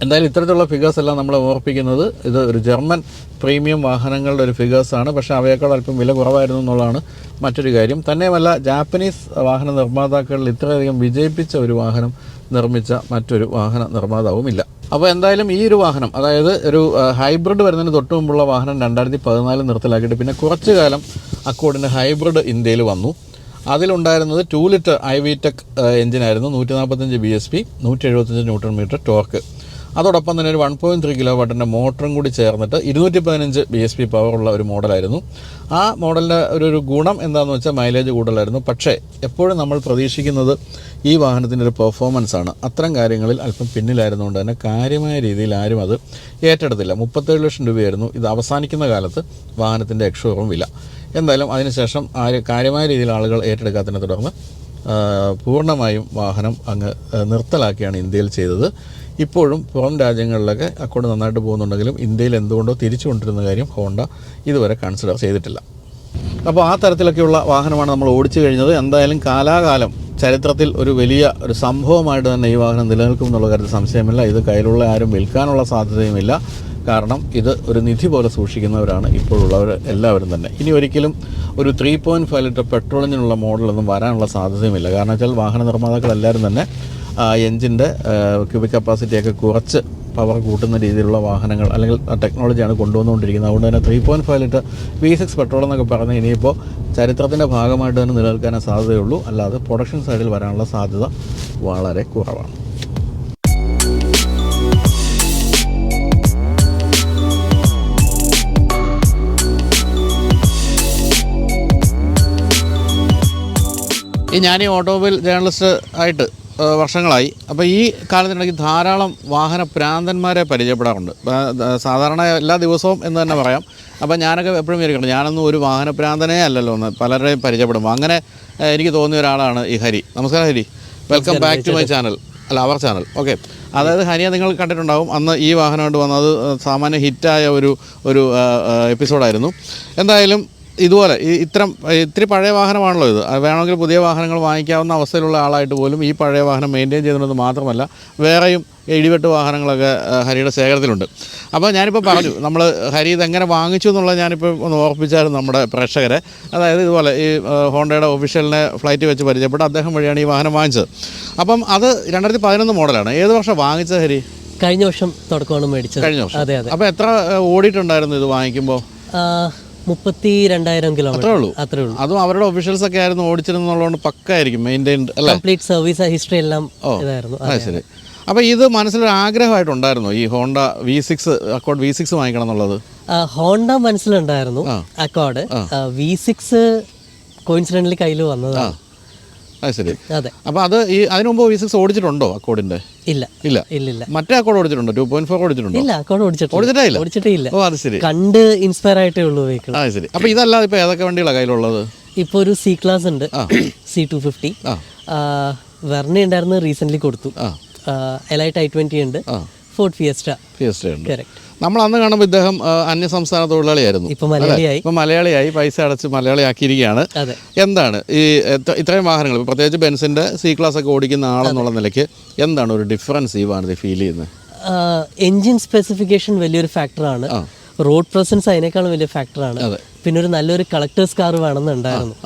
എന്തായാലും ഇത്തരത്തിലുള്ള ഫിഗേഴ്സ് എല്ലാം നമ്മളെ ഓർപ്പിക്കുന്നത് ഇത് ഒരു ജർമ്മൻ പ്രീമിയം വാഹനങ്ങളുടെ ഒരു ഫിഗേഴ്സാണ്. പക്ഷേ അവയേക്കാൾ അല്പം വില കുറവായിരുന്നു എന്നുള്ളതാണ് മറ്റൊരു കാര്യം. തന്നെയുമല്ല, ജാപ്പനീസ് വാഹന നിർമ്മാതാക്കളിൽ ഇത്രയധികം വിജയിപ്പിച്ച ഒരു വാഹനം നിർമ്മിച്ച മറ്റൊരു വാഹന നിർമ്മാതാവുമില്ല. അപ്പോൾ എന്തായാലും ഈ ഒരു വാഹനം, അതായത് ഒരു ഹൈബ്രിഡ് വരുന്നതിന് തൊട്ട് മുമ്പുള്ള വാഹനം 2014 നിർത്തലാക്കിയിട്ട് പിന്നെ കുറച്ച് കാലം അക്കോർഡിൻ്റെ ഹൈബ്രിഡ് ഇന്ത്യയിൽ വന്നു. അതിലുണ്ടായിരുന്നത് 2 ലിറ്റർ IVTEC എഞ്ചിനായിരുന്നു. 145 bhp, 175 ന്യൂട്ടൺ മീറ്റർ ടോർക്ക്. അതോടൊപ്പം തന്നെ ഒരു 1.3 കിലോവാട്ടിൻ്റെ മോട്ടറും കൂടി ചേർന്നിട്ട് 215 bhp പവറുള്ള ഒരു മോഡലായിരുന്നു. ആ മോഡലിൻ്റെ ഒരു ഗുണം എന്താണെന്ന് വെച്ചാൽ മൈലേജ് കൂടുതലായിരുന്നു. പക്ഷേ എപ്പോഴും നമ്മൾ പ്രതീക്ഷിക്കുന്നത് ഈ വാഹനത്തിൻ്റെ ഒരു പെർഫോമൻസാണ്. അത്തരം കാര്യങ്ങളിൽ അല്പം പിന്നിലായിരുന്നുകൊണ്ട് തന്നെ കാര്യമായ രീതിയിൽ ആരും അത് ഏറ്റെടുത്തില്ല. 37 ലക്ഷം രൂപയായിരുന്നു ഇത് അവസാനിക്കുന്ന കാലത്ത് വാഹനത്തിൻ്റെ എക്സ്ഷോറൂം വില. എന്തായാലും അതിനുശേഷം കാര്യമായ രീതിയിൽ ആളുകൾ ഏറ്റെടുക്കാത്തതിനെ തുടർന്ന് പൂർണ്ണമായും വാഹനം അങ്ങ് നിർത്തലാക്കിയാണ് ഇന്ത്യയിൽ ചെയ്തത്. ഇപ്പോഴും പുറം രാജ്യങ്ങളിലൊക്കെ അക്കൗണ്ട് നന്നായിട്ട് പോകുന്നുണ്ടെങ്കിലും ഇന്ത്യയിൽ എന്തുകൊണ്ടോ തിരിച്ചു കൊണ്ടിരുന്ന കാര്യം ഹോണ്ട ഇതുവരെ കൺസിഡർ ചെയ്തിട്ടില്ല. അപ്പോൾ ആ തരത്തിലൊക്കെയുള്ള വാഹനമാണ് നമ്മൾ ഓടിച്ചു കഴിഞ്ഞത്. എന്തായാലും കാലാകാലം ചരിത്രത്തിൽ ഒരു വലിയ ഒരു സംഭവമായിട്ട് തന്നെ ഈ വാഹനം നിലനിൽക്കും എന്നുള്ള കാര്യത്തിൽ സംശയമില്ല. ഇത് കയ്യിലുള്ള ആരും വിൽക്കാനുള്ള സാധ്യതയുമില്ല. കാരണം ഇത് ഒരു നിധി പോലെ സൂക്ഷിക്കുന്നവരാണ് ഇപ്പോഴുള്ളവർ എല്ലാവരും തന്നെ. ഇനി ഒരിക്കലും ഒരു 3.5 ലിറ്റർ പെട്രോൾ എഞ്ചിനുള്ള മോഡലൊന്നും വരാനുള്ള സാധ്യതയുമില്ല. കാരണം വെച്ചാൽ വാഹന നിർമ്മാതാക്കളെല്ലാവരും തന്നെ എഞ്ചിൻ്റെ ക്യൂബിക് കപ്പാസിറ്റിയൊക്കെ കുറച്ച് പവർ കൂട്ടുന്ന രീതിയിലുള്ള വാഹനങ്ങൾ അല്ലെങ്കിൽ ടെക്നോളജിയാണ് കൊണ്ടുവന്നുകൊണ്ടിരിക്കുന്നത്. അതുകൊണ്ട് തന്നെ 3.5 ലിറ്റർ V6 പെട്രോൾ എന്നൊക്കെ പറഞ്ഞാൽ ഇനിയിപ്പോൾ ചരിത്രത്തിൻ്റെ ഭാഗമായിട്ട് തന്നെ നിലനിൽക്കാനേ സാധ്യതയുള്ളൂ. അല്ലാതെ പ്രൊഡക്ഷൻ സൈഡിൽ വരാനുള്ള സാധ്യത വളരെ കുറവാണ്. ഞാൻ ഈ ഓട്ടോമൊബൈൽ ജേർണലിസ്റ്റ് ആയിട്ട് വർഷങ്ങളായി. അപ്പോൾ ഈ കാലത്തിനിടയ്ക്ക് ധാരാളം വാഹന പ്രാന്തന്മാരെ പരിചയപ്പെടാറുണ്ട്. സാധാരണ എല്ലാ ദിവസവും എന്ന് തന്നെ പറയാം. അപ്പോൾ ഞാനൊക്കെ എപ്പോഴും വിചാരിക്കണം ഞാനൊന്നും ഒരു വാഹന പ്രാന്തനേ അല്ലല്ലോ എന്ന് പലരെയും പരിചയപ്പെടുമ്പോൾ അങ്ങനെ എനിക്ക് തോന്നിയ ഒരാളാണ് ഈ ഹരി. നമസ്കാരം Hari, welcome back to my channel, അല്ല അവർ ചാനൽ. ഓക്കെ, അതായത് ഹരിയെ നിങ്ങൾ കണ്ടിട്ടുണ്ടാവും. അന്ന് ഈ വാഹനമായിട്ട് വന്നത് സാമാന്യ ഹിറ്റായ ഒരു എപ്പിസോഡായിരുന്നു. എന്തായാലും ഇതുപോലെ ഇത്തിരി പഴയ വാഹനമാണല്ലോ ഇത്, വേണമെങ്കിൽ പുതിയ വാഹനങ്ങൾ വാങ്ങിക്കാവുന്ന അവസ്ഥയിലുള്ള ആളായിട്ട് പോലും ഈ പഴയ വാഹനം മെയിൻറ്റെയിൻ ചെയ്യുന്നത് മാത്രമല്ല വേറെയും ഇടിവെട്ട് വാഹനങ്ങളൊക്കെ ഹരിയുടെ ശേഖരത്തിലുണ്ട്. അപ്പോൾ ഞാനിപ്പോൾ പറഞ്ഞു നമ്മൾ ഹരി ഇതെങ്ങനെ വാങ്ങിച്ചു എന്നുള്ളത് ഞാനിപ്പോൾ ഒന്ന് ഓർപ്പിച്ചായിരുന്നു നമ്മുടെ പ്രേക്ഷകരെ. അതായത് ഇതുപോലെ ഈ ഹോണ്ടയുടെ ഒഫീഷ്യലിനെ ഫ്ലൈറ്റ് വെച്ച് പരിചയപ്പെട്ട് അദ്ദേഹം വഴിയാണ് ഈ വാഹനം വാങ്ങിച്ചത്. അപ്പം അത് 2011 മോഡലാണ്. ഏത് വർഷം വാങ്ങിച്ചത് ഹരി? കഴിഞ്ഞ വർഷം തുടക്കമാണ് മേടിച്ചത്. കഴിഞ്ഞ വർഷം. അതെ അതെ. അപ്പോൾ എത്ര ഓടിയിട്ടുണ്ടായിരുന്നു ഇത് വാങ്ങിക്കുമ്പോൾ? 32,000 കിലോമീറ്റർ. അത്രേ ഉള്ളൂ. അതും അവരുടെ ഒഫീഷ്യൽസ് ഒക്കെ ആയിരുന്നു ഓടിച്ചിരുന്നുള്ളതുകൊണ്ട് പക്കായിരിക്കും മെയിൻറ്റൈൻഡ് അല്ലേ? കംപ്ലീറ്റ് സർവീസ് ഹിസ്റ്ററി എല്ലാം ഇതായിരുന്നു. ശരി. അപ്പോൾ ഇത് മനസ്സിലൊരു ആഗ്രഹമായിട്ടുണ്ടായിരുന്നോ ഈ ഹോണ്ട V6 അക്കോർഡ് V6 വാങ്ങിക്കണം എന്നുള്ളത്? Honda മനസ്സിലുണ്ടായിരുന്നു Accord. V6 കോയിൻസിഡന്റലി കയ്യിൽ വന്നതാണ്. ശരി. അതെ. അപ്പോൾ അത് അതിനു മുമ്പ് V6 ഓടിച്ചിട്ടുണ്ടോ അക്കോർഡിന്റെ? ഇല്ല ഇല്ല. ഇല്ല. മറ്റേ അക്കോർഡ് ഓടിച്ചിട്ടുണ്ടോ? 2.4 ഓടിച്ചിട്ടുണ്ടോ? ഇല്ല, അക്കോർഡ് ഓടിച്ചിട്ടേ ഇല്ല. ഓ അത് ശരി. കണ്ട് ഇൻസ്പയർ ആയിട്ടേ ഉള്ളൂ വെഹിക്കിൾ. ശരി. അപ്പോൾ ഇതല്ലാതെ ഇപ്പോൾ ഏതൊക്കെ വണ്ടികളാണ് കയ്യിലുള്ളത്? ഇപ്പോൾ ഒരു C ക്ലാസ് ഉണ്ട്, C250. വെർണ ഉണ്ടായിരുന്നു, റീസെന്റ് കൊടുത്തു. എലൈറ്റ് i20 ഉണ്ട്, ഫോർഡ് ഫിയസ്റ്റ ഉണ്ട്. കറക്റ്റ്. നമ്മൾ അന്ന് കാണുമ്പോൾ ഇദ്ദേഹം അന്യസംസ്ഥാന തൊഴിലാളിയായിരുന്നു. ഇപ്പം മലയാളിയായി, പൈസ അടച്ച് മലയാളിയാക്കിയിരിക്കുകയാണ്. എന്താണ് ഈ ഇത്രയും വാഹനങ്ങൾ, പ്രത്യേകിച്ച് ബെൻസിന്റെ C ക്ലാസ് ഒക്കെ ഓടിക്കുന്ന ആളെന്നുള്ള നിലയ്ക്ക് എന്താണ് ഒരു ഡിഫറൻസ് ഈ വാഹനത്തിൽ ഫീൽ ചെയ്യുന്നത്? എൻജിൻ സ്പെസിഫിക്കേഷൻ വലിയൊരു ഫാക്ടറാണ്. റോഡ് പ്രസൻസ് അതിനേക്കാളും വലിയ ഫാക്ടറാണ്. പിന്നെ ഒരു നല്ലൊരു കളക്ടേഴ്സ് കാർ വേണമെന്നുണ്ടായിരുന്നു.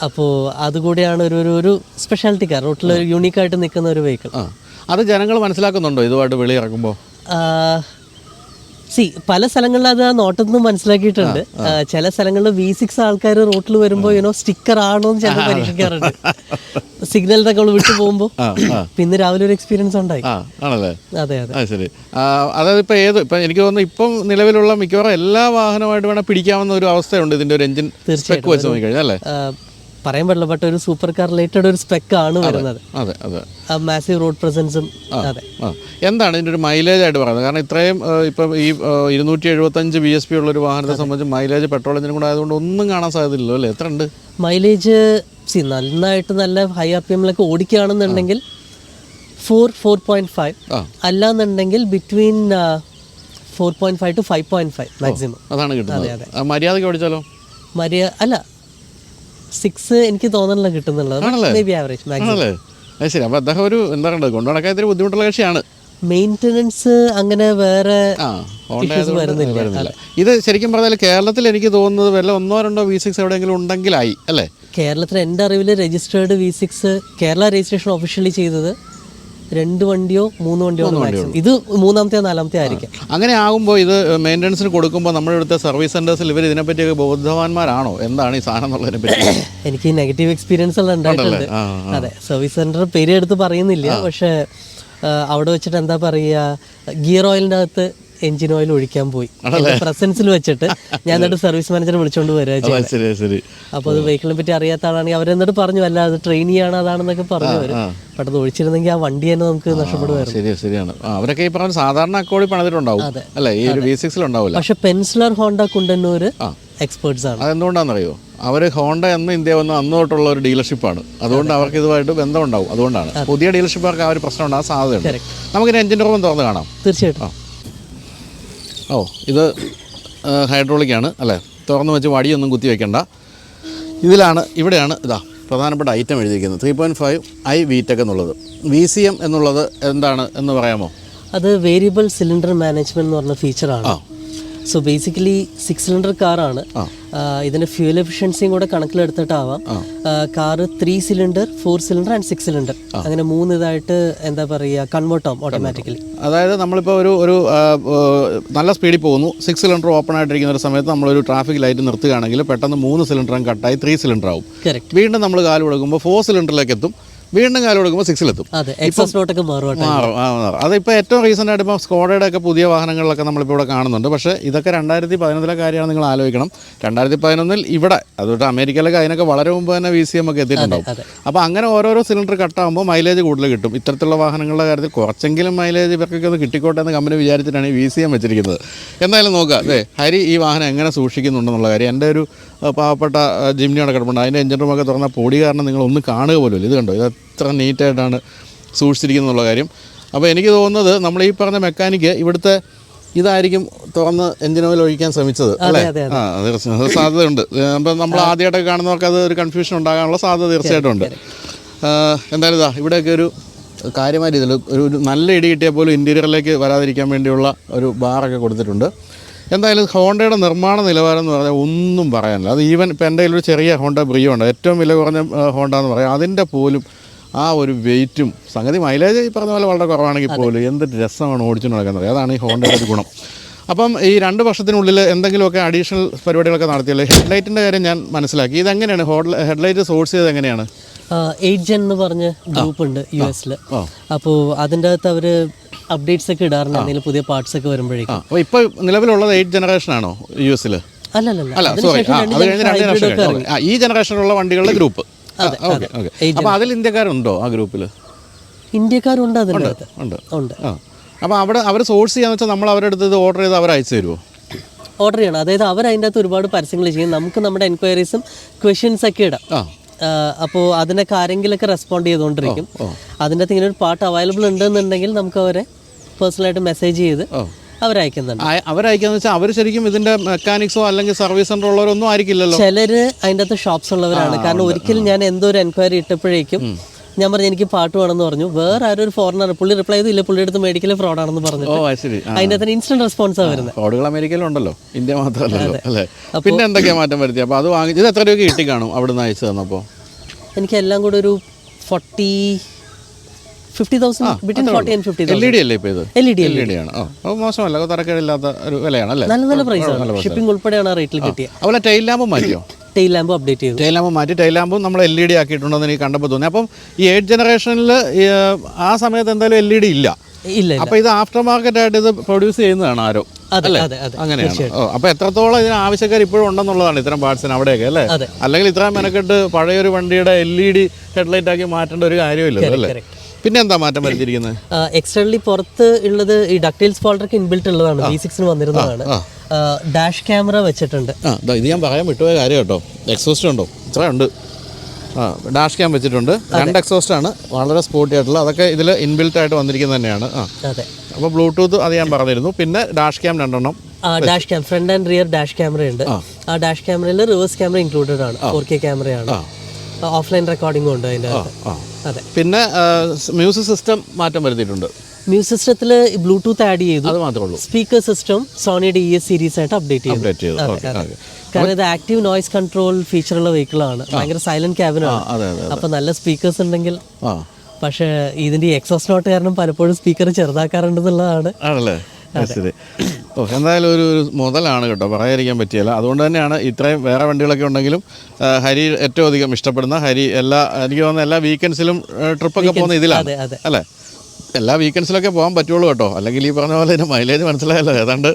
അപ്പോൾ അതുകൂടിയാണ് ഒരു സ്പെഷ്യാലിറ്റി കാർ, റോട്ടിൽ യൂണീക്കായിട്ട് നിൽക്കുന്ന ഒരു വെഹിക്കിൾ. അത് ജനങ്ങൾ മനസ്സിലാക്കുന്നുണ്ടോ ഇതുമായിട്ട് വെളിയിറക്കുമ്പോൾ? പല സ്ഥലങ്ങളിൽ അത് നോട്ടത്തിൽ നിന്ന് മനസ്സിലാക്കിയിട്ടുണ്ട്. ചില സ്ഥലങ്ങളിൽ V6 ആൾക്കാർ റോട്ടിൽ വരുമ്പോൾ സ്റ്റിക്കർ ആണോ എന്ന് ചിലപ്പോൾ പരീക്ഷിക്കാറുണ്ട്. സിഗ്നലിന്റെ ഒക്കെ വിട്ടു പോകുമ്പോൾ. പിന്നെ രാവിലെ ഒരു എക്സ്പീരിയൻസ് ഉണ്ടായി. ആണല്ലേ? അതെ അതെ. ശരി. അതായത് ഇപ്പം എനിക്ക് തോന്നുന്നു ഇപ്പം നിലവിലുള്ള മിക്കവാറും എല്ലാ വാഹനമായിട്ട് വേണം പിടിക്കാവുന്ന ഒരു അവസ്ഥയുണ്ട് ഇതിന്റെ ഒരു എഞ്ചിൻ സ്പെക് വെച്ച് നോക്കിക്കഴിഞ്ഞാൽ അല്ലേ? പറയാൻ പറ്റില്ല, ബട്ട് ഒരു സൂപ്പർ കാർ റിലേറ്റഡ് ഒരു സ്പെക്ക് ആണ് വരുന്നത്. അതെ അതെ. മാസീവ് റോഡ് പ്രസൻസും. അതെ. എന്താണ് ഇതിൻ്റെ ഒരു മൈലേജ് ആയിട്ട് പറയുന്നത്? കാരണം ഇത്രയും ഇപ്പം ഈ 275 BSP ഉള്ള ഒരു വാഹനത്തെ സംബന്ധിച്ച് മൈലേജ് പെട്രോൾ എഞ്ചിനും കൂടെ ആയതുകൊണ്ട് ഒന്നും കാണാൻ സാധ്യതയില്ലല്ലോ അല്ലേ? എത്ര ഉണ്ട് മൈലേജ്? നന്നായിട്ട് നല്ല ഹൈ RPM ഓടിക്കുകയാണെന്നുണ്ടെങ്കിൽ 4.5, അല്ലാന്നുണ്ടെങ്കിൽ ബിറ്റ്വീൻ 4.5 to 5.5 മാക്സിമം അതാണ് കിട്ടുന്നത്. മര്യാദയ്ക്ക് ഓടിച്ചാലോ? അല്ല 6 എനിക്ക് തോന്നുന്നില്ല കിട്ടുന്നുള്ളത്. ശരി. അപ്പോൾ അദ്ദേഹം ഒരു എന്താ പറയുക, കൊണ്ടു നടക്കാൻ ഇത്തിരി ബുദ്ധിമുട്ടുള്ള കക്ഷിയാണ്. മെയിൻ്റനൻസ് അങ്ങനെ വേറെ വരുന്നില്ല. ഇത് ശരിക്കും പറഞ്ഞാൽ കേരളത്തിൽ എനിക്ക് തോന്നുന്നത് വല്ല 1-2 V6 എവിടെയെങ്കിലും ഉണ്ടെങ്കിലായി അല്ലേ? കേരളത്തിൽ എൻ്റെ അറിവിൽ registered V6 Kerala registration officially ചെയ്തത് 2 വണ്ടിയോ 3 വണ്ടിയോ. ഇത് 3ാമത്തെ 4ാമത്തെ ആയിരിക്കും. അങ്ങനെ ആകുമ്പോൾ ഇത് മെയിൻ്റനൻസിന് കൊടുക്കുമ്പോൾ നമ്മുടെ ഇവിടുത്തെ സർവീസ് സെന്റേഴ്സിൽ ഇവർ ഇതിനെപ്പറ്റിയൊക്കെ ബോധവാന്മാരാണോ? എന്താണ് ഈ സാധനം എന്നുള്ളതിനെ പറ്റി? എനിക്ക് നെഗറ്റീവ് എക്സ്പീരിയൻസ് എല്ലാം ഉണ്ടായിട്ടുണ്ട്. അതെ, സർവീസ് സെന്റർ പേര് എടുത്ത് പറയുന്നില്ല, പക്ഷെ അവിടെ വെച്ചിട്ട് എന്താ പറയുക, ഗിയർ ഓയിലിൻ്റെ അകത്ത് എഞ്ചിൻ ഓയിൽ ഒഴിക്കാൻ പോയി പ്രസൻസിൽ വെച്ചിട്ട്. ഞാൻ എന്നിട്ട് സർവീസ് മാനേജറെ വിളിച്ചോണ്ട് വരിക. അപ്പോൾ അത് വെഹിക്കിളിനെ പറ്റി അറിയാത്ത ആളാണെങ്കിൽ അവരെന്നിട്ട് പറഞ്ഞു, അല്ല അത് ട്രെയിനിയാണ് അതാണെന്നൊക്കെ പറഞ്ഞു വരും. പക്ഷെ അത് ഒഴിച്ചിരുന്നെങ്കിൽ ആ വണ്ടി തന്നെ നമുക്ക് നഷ്ടപ്പെടുമായിരുന്നു. ശരിയാണ്. അവരൊക്കെ ഈ പറഞ്ഞ സാധാരണ അക്കോടി പണിതിട്ടുണ്ടാവും അല്ലേ? ഈ ഒരു V6 ഉണ്ടാവില്ല. പക്ഷെ പെൻസിലർ ഹോണ്ട കുണ്ടന്നൂർ എക്സ്പേർട്സ് ആണ്. അതെന്തുകൊണ്ടാണെന്നറിയോ? അവർ ഹോണ്ട എന്ന് ഇന്ത്യ വന്ന് അന്ന് തൊട്ടുള്ള ഒരു ഡീലർഷിപ്പാണ്. അതുകൊണ്ട് അവർക്ക് ഇതുമായിട്ട് ബന്ധമുണ്ടാവും. അതുകൊണ്ടാണ് പുതിയ ഡീലർഷിപ്പുകാർക്ക് ആ ഒരു പ്രശ്നം ഉണ്ടാകാൻ സാധ്യതയുണ്ട്. നമുക്കിനി എഞ്ചിൻ്റെ റൂം തുറന്ന് കാണാം. തീർച്ചയായിട്ടും. ഇത് ഹൈഡ്രോളിക്കാണ് അല്ലേ? തുറന്ന് വെച്ച് വടിയൊന്നും കുത്തി വയ്ക്കണ്ട. ഇവിടെയാണ് ഇതാ പ്രധാനപ്പെട്ട ഐറ്റം എഴുതിയിരിക്കുന്നത്, 3.5i VTEC എന്നുള്ളത്. VCM എന്നുള്ളത് എന്താണ് എന്ന് പറയാമോ? അത് വേരിയബിൾ സിലിണ്ടർ മാനേജ്മെന്റ് എന്ന് പറഞ്ഞ ഫീച്ചറാണ്. സോ ബേസിക്കലി 6 സിലിണ്ടർ കാറാണ്. ഇതിന്റെ ഫ്യൂൽ എഫിഷ്യൻസിയും കൂടെ കണക്കിലെടുത്തിട്ടാവാം car 3 cylinder, 4 cylinder and 6 cylinder അങ്ങനെ 3 ഇതായിട്ട് എന്താ പറയുക കൺവേർട്ട് ആവും ഓട്ടോമാറ്റിക്കലി. അതായത് നമ്മളിപ്പോൾ ഒരു നല്ല സ്പീഡിൽ പോകുന്നു, 6 സിലിണ്ടർ ഓപ്പൺ ആയിട്ടിരിക്കുന്ന ഒരു സമയത്ത് നമ്മളൊരു ട്രാഫിക് ലൈറ്റ് നിർത്തുകയാണെങ്കിൽ പെട്ടെന്ന് 3 സിലിണ്ടറും കട്ടായി 3 സിലിണ്ടർ ആവും. വീണ്ടും നമ്മൾ കാല് കൊടുക്കുമ്പോൾ 4 സിലിണ്ടറിലേക്ക് എത്തും, വീണ്ടും കാലം കൊടുക്കുമ്പോൾ 6-ലെത്തും. മാറും. അതിപ്പോൾ ഏറ്റവും റീസെൻ്റ് ആയിട്ട് ഇപ്പോൾ സ്കോഡയുടെ ഒക്കെ പുതിയ വാഹനങ്ങളിലൊക്കെ നമ്മളിപ്പോൾ ഇവിടെ കാണുന്നുണ്ട്. പക്ഷേ ഇതൊക്കെ 2011 കാര്യമാണ്. നിങ്ങൾ ആലോചിക്കണം, 2011 ഇവിടെ അതുകൊണ്ട് അമേരിക്കയിലൊക്കെ അതിനൊക്കെ വളരെ മുമ്പ് തന്നെ VCM ഒക്കെ എത്തിയിട്ടുണ്ടാവും. അപ്പോൾ അങ്ങനെ ഓരോരോ സിലിണ്ടർ കട്ടാകുമ്പോൾ മൈലേജ് കൂടുതൽ കിട്ടും. ഇത്തരത്തിലുള്ള വാഹനങ്ങളുടെ കാര്യത്തിൽ കുറച്ചെങ്കിലും മൈലേജ് ഇവർക്കൊക്കെ ഒന്ന് കിട്ടിക്കോട്ടെ എന്ന് കമ്പനി വിചാരിച്ചിട്ടാണ് ഈ VCM വെച്ചിരിക്കുന്നത്. എന്തായാലും നോക്കുക, അതെ ഹരി ഈ വാഹനം എങ്ങനെ സൂക്ഷിക്കുന്നുണ്ടെന്നുള്ള കാര്യം. എൻ്റെ ഒരു പാവപ്പെട്ട ജിംനിയോടെ കിടപ്പുണ്ട്, അതിൻ്റെ എഞ്ചിൻ റൂമൊക്കെ തുറന്ന പൊടി കാരണം നിങ്ങളൊന്നും കാണുക പോലും. ഇത് കണ്ടോ, ഇത് എത്ര നീറ്റായിട്ടാണ് സൂക്ഷിച്ചിരിക്കുന്നുള്ള കാര്യം. അപ്പോൾ എനിക്ക് തോന്നുന്നത് നമ്മൾ ഈ പറഞ്ഞ മെക്കാനിക്ക് ഇവിടുത്തെ ഇതായിരിക്കും തുറന്ന് എഞ്ചിൻ ഓയിൽ ഒഴിക്കാൻ ശ്രമിച്ചത് അല്ലേ? ആ തീർച്ചയായും അത് സാധ്യതയുണ്ട്. അപ്പം നമ്മൾ ആദ്യമായിട്ടൊക്കെ കാണുന്നവർക്ക് അത് ഒരു കൺഫ്യൂഷൻ ഉണ്ടാകാനുള്ള സാധ്യത തീർച്ചയായിട്ടും ഉണ്ട്. എന്തായാലും ഇതാ ഇവിടെയൊക്കെ ഒരു കാര്യമായ രീതിയിൽ ഒരു നല്ല ഇടി കിട്ടിയാൽ പോലും ഇൻറ്റീരിയറിലേക്ക് വരാതിരിക്കാൻ വേണ്ടിയുള്ള ഒരു ബാറൊക്കെ കൊടുത്തിട്ടുണ്ട്. എന്തായാലും ഹോണ്ടയുടെ നിർമ്മാണ നിലവാരം എന്ന് പറഞ്ഞാൽ ഒന്നും പറയാനില്ല. അത് ഈവൻ ഇപ്പം എൻ്റെ കയ്യിലൊരു ചെറിയ ഹോണ്ട ബ്രിയോ ഉണ്ട്, ഏറ്റവും വില കുറഞ്ഞ ഹോണ്ട എന്ന് പറയാം. അതിൻ്റെ പോലും ആ ഒരു വെയിറ്റും സംഗതി മൈലേജ് ഈ പറഞ്ഞ പോലെ വളരെ കുറവാണെങ്കിൽ പോലും എന്ത് രസമാണ് ഓടിച്ചു നടക്കുന്നത്. അതാണ് ഈ ഹോണ്ടയുടെ ഒരു ഗുണം. അപ്പം ഈ 2 വർഷത്തിനുള്ളിൽ എന്തെങ്കിലുമൊക്കെ അഡീഷണൽ പരിപാടികളൊക്കെ നടത്തിയല്ലോ. ഹെഡ്ലൈറ്റിൻ്റെ കാര്യം ഞാൻ മനസ്സിലാക്കി. ഇതെങ്ങനെയാണ് ഹെഡ്ലൈറ്റ് സോഴ്സ് ചെയ്തത് എങ്ങനെയാണ്? 8 Gen എന്ന് പറഞ്ഞ ഗ്രൂപ്പ് ഉണ്ട് US-ൽ. അപ്പോൾ അതിൻ്റെ അകത്ത് അവർ അപ്ഡേറ്റ്സ് ഒക്കെ ഇടാറുണ്ട്, എന്തെങ്കിലും പുതിയ പാർട്സ് ഒക്കെ വരുമ്പോഴേക്കും. അപ്പോൾ ഇപ്പോൾ നിലവിലുള്ളത് 8 ജനറേഷൻ ആണോ US-ൽ? അല്ല, സോറി, അത് കഴിഞ്ഞ് 2 ജനറേഷൻ. ഈ ജനറേഷനുള്ള വണ്ടികളുടെ ഗ്രൂപ്പ്. അപ്പോൾ അതിൽ ഇന്ത്യക്കാരുണ്ടോ ആ ഗ്രൂപ്പിൽ? ഇന്ത്യക്കാരുണ്ട്, അതിനകത്ത് ഉണ്ട്. അപ്പോൾ അവർ സോഴ്സ് ചെയ്യാന്ന് വെച്ചാൽ നമ്മൾ അവരുടെ അടുത്ത് ഓർഡർ ചെയ്ത് അവർ അയച്ചു തരുമോ? ഓർഡർ ചെയ്യണം. അതായത് അവർ അതിൻ്റെ അകത്ത് ഒരുപാട് പരസ്യങ്ങൾ ചെയ്യും. നമുക്ക് നമ്മുടെ എൻക്വയറീസും ക്വസ്റ്റ്യൻസ് ഒക്കെ ഇടാം. അപ്പോൾ അതിനൊക്കെ ആരെങ്കിലൊക്കെ റെസ്പോണ്ട് ചെയ്തുകൊണ്ടിരിക്കും. അതിൻ്റെ അകത്ത് ഇങ്ങനെ ഒരു പാർട്ട് അവൈലബിൾ ഉണ്ടെന്നുണ്ടെങ്കിൽ നമുക്ക് അവരെ പേഴ്സണലായിട്ട് മെസ്സേജ് ചെയ്ത് അവരയക്കുന്നുണ്ട്. അവരയക്കാന്ന് വെച്ചാൽ അവർ ശരിക്കും ഇതിന്റെ മെക്കാനിക്സോ അല്ലെങ്കിൽ സർവീസ് സെന്റർ ഉള്ളവരൊന്നും ആയിരിക്കില്ലല്ലോ. ചിലര് അതിൻ്റെ അകത്ത് ഷോപ്സ് ഉള്ളവരാണ്. കാരണം ഒരിക്കലും ഞാൻ എന്തോ ഒരു എൻക്വയറി ഇട്ടപ്പോഴേക്കും ഞാൻ പറഞ്ഞു എനിക്ക് പാട്ട് വേണമെന്ന് പറഞ്ഞു. വേറെ ആരും ഒരു ഫോറിനർ പുള്ളി റിപ്ലൈ ചെയ്തില്ല, പുള്ളി എടുത്ത് മെഡിക്കൽ ഫ്രോഡാണെന്ന് പറഞ്ഞു. അതിൻ്റെ അകത്ത് ഇൻസ്റ്റന്റ് റെസ്പോൺസാണ് വരുന്നത്. ഫ്രോഡുകൾ അമേരിക്കയിലുണ്ടല്ലോ, ഇന്ത്യ മാത്രമല്ലല്ലോ അല്ലേ? പിന്നെ എന്തൊക്കെയാ മാറ്റം വരുത്തി? അപ്പോൾ അത് വാങ്ങിച്ചത് എത്ര രൂപയ്ക്ക് കിട്ടി കാണും അവിടെ നിന്ന് അയച്ചു തന്നപ്പോൾ? എനിക്ക് എല്ലാം കൂടെ ഒരു 50,000 ബിറ്റ്വീൻ 40 and 50,000. LED അല്ലേ ഇപ്പോൾ ഇത്? LED ആണ്. അപ്പോൾ മോശമല്ല, തരക്കേടില്ലാത്ത ഒരു വിലയാണ് അല്ലേ? നല്ല പ്രൈസാണ്. ഷിപ്പിംഗ് ഉൾപ്പെടെയാണ് ആ റേറ്റിൽ കിട്ടിയത്. അതുപോലെ ടൈൽ ലാമ്പും മാറ്റിയോ? ടൈൽ ലാമ്പ് അപ്ഡേറ്റ് ചെയ്തു. ടൈൽ ലാമ്പ് മാറ്റി, ടൈൽ ലാമ്പും നമ്മൾ LED ആക്കിയിട്ടുണ്ടെന്ന് എനിക്ക് കണ്ടപ്പോൾ തോന്നി. അപ്പം ഈ 8 ജനറേഷനിൽ ആ സമയത്ത് എന്തായാലും LED ഇല്ല. അപ്പോൾ ഇത് ആഫ്റ്റർ മാർക്കറ്റ് ആയിട്ട് ഇത് പ്രൊഡ്യൂസ് ചെയ്യുന്നതാണ് ആരോ അല്ലേ? അങ്ങനെയാണ്. അപ്പോൾ എത്രത്തോളം ഇതിന് ആവശ്യക്കാർ ഇപ്പോഴും ഉണ്ടെന്നുള്ളതാണ് ഇത്തരം പാർട്സിന് അവിടെയൊക്കെ അല്ലേ? അല്ലെങ്കിൽ ഇത്രയും മെനക്കെട്ട് പഴയൊരു വണ്ടിയുടെ LED ഹെഡ്ലൈറ്റ് ആക്കി മാറ്റേണ്ട ഒരു കാര്യമില്ലല്ലോ അല്ലേ? പിന്നെ എന്താ മാറ്റം വരുത്തിയിരിക്കുന്നത്? എക്സ്റ്റേണലി പുറത്ത് ഉള്ളത് ഈ ഡക്ടൈൽസ് ഫോൾഡർക്ക് ഇൻബിൽറ്റ് ഉള്ളതാണ്. V6 വന്നിരുന്നതാണ്. ഡാഷ് ക്യാമറ വെച്ചിട്ടുണ്ട്. ഇത് ഞാൻ പറയാൻ വിട്ടുപോയ കാര്യം കേട്ടോ. എക്സോസ്റ്റ് ഉണ്ടോ? ഇത്രയുണ്ട്. ഡാഷ് ക്യാം വെച്ചിട്ടുണ്ട്. 2 എക്സോസ്റ്റ് ആണ്, വളരെ സ്പോർട്ടി ആയിട്ടുള്ള. അതൊക്കെ ഇതിൽ ഇൻബിൽറ്റ് ആയിട്ട് വന്നിരിക്കുന്നത് തന്നെയാണ്. അപ്പോൾ ബ്ലൂടൂത്ത് അത് ഞാൻ പറഞ്ഞിരുന്നു. പിന്നെ ഡാഷ് ക്യാം 2 എണ്ണം. Dash cam front and rear dash camera ഉണ്ട്. ആ ഡാഷ് ക്യാമറയിൽ റിവേഴ്സ് ക്യാമറ ഇൻക്ലൂഡഡ് ആണ്. 4K ക്യാമറയാണ്. ഓഫ്ലൈൻ റെക്കോർഡിംഗും ഉണ്ട് അതിൻ്റെ അകത്ത്. അതെ. പിന്നെ മ്യൂസിക് സിസ്റ്റം മാറ്റം വരുത്തിയിട്ടുണ്ട്. മ്യൂസിക് സിസ്റ്റത്തിൽ ബ്ലൂടൂത്ത് ആഡ് ചെയ്തു. അത് മാത്രമേ ഉള്ളൂ. സ്പീക്കർ സിസ്റ്റം സോണിയുടെ ES സീരീസ് ആയിട്ട് അപ്ഡേറ്റ് ചെയ്തു. കാരണം ഇത് ആക്റ്റീവ് നോയ്സ് കൺട്രോൾ ഫീച്ചറുള്ള വെഹിക്കിളാണ്. ഭയങ്കര സൈലന്റ് ക്യാബിനാണ്. അപ്പോൾ നല്ല സ്പീക്കേഴ്സ് ഉണ്ടെങ്കിൽ. പക്ഷേ ഇതിന്റെ എക്സോസ്റ്റ് നോട്ട് കാരണം പലപ്പോഴും സ്പീക്കർ ചെറുതാക്കാറുണ്ടെന്നുള്ളതാണ്. ശരി. എന്തായാലും ഒരു മുതലാണ് കേട്ടോ, പറയാതിരിക്കാൻ പറ്റിയല്ല. അതുകൊണ്ട് തന്നെയാണ് ഇത്രയും വേറെ വണ്ടികളൊക്കെ ഉണ്ടെങ്കിലും ഹരി ഏറ്റവും അധികം ഇഷ്ടപ്പെടുന്ന ഹരി എനിക്ക് തോന്നുന്ന എല്ലാ വീക്കെൻഡ്സിലും ട്രിപ്പൊക്കെ പോകുന്ന ഇതിലാണ് അല്ലേ? എല്ലാ വീക്കെൻഡ്സിലൊക്കെ പോകാൻ പറ്റുള്ളൂ കേട്ടോ. അല്ലെങ്കിൽ ഈ പറഞ്ഞ പോലെ ഇതിൻ്റെ മൈലേജ് മനസ്സിലായല്ലോ, ഏതാണ്ട്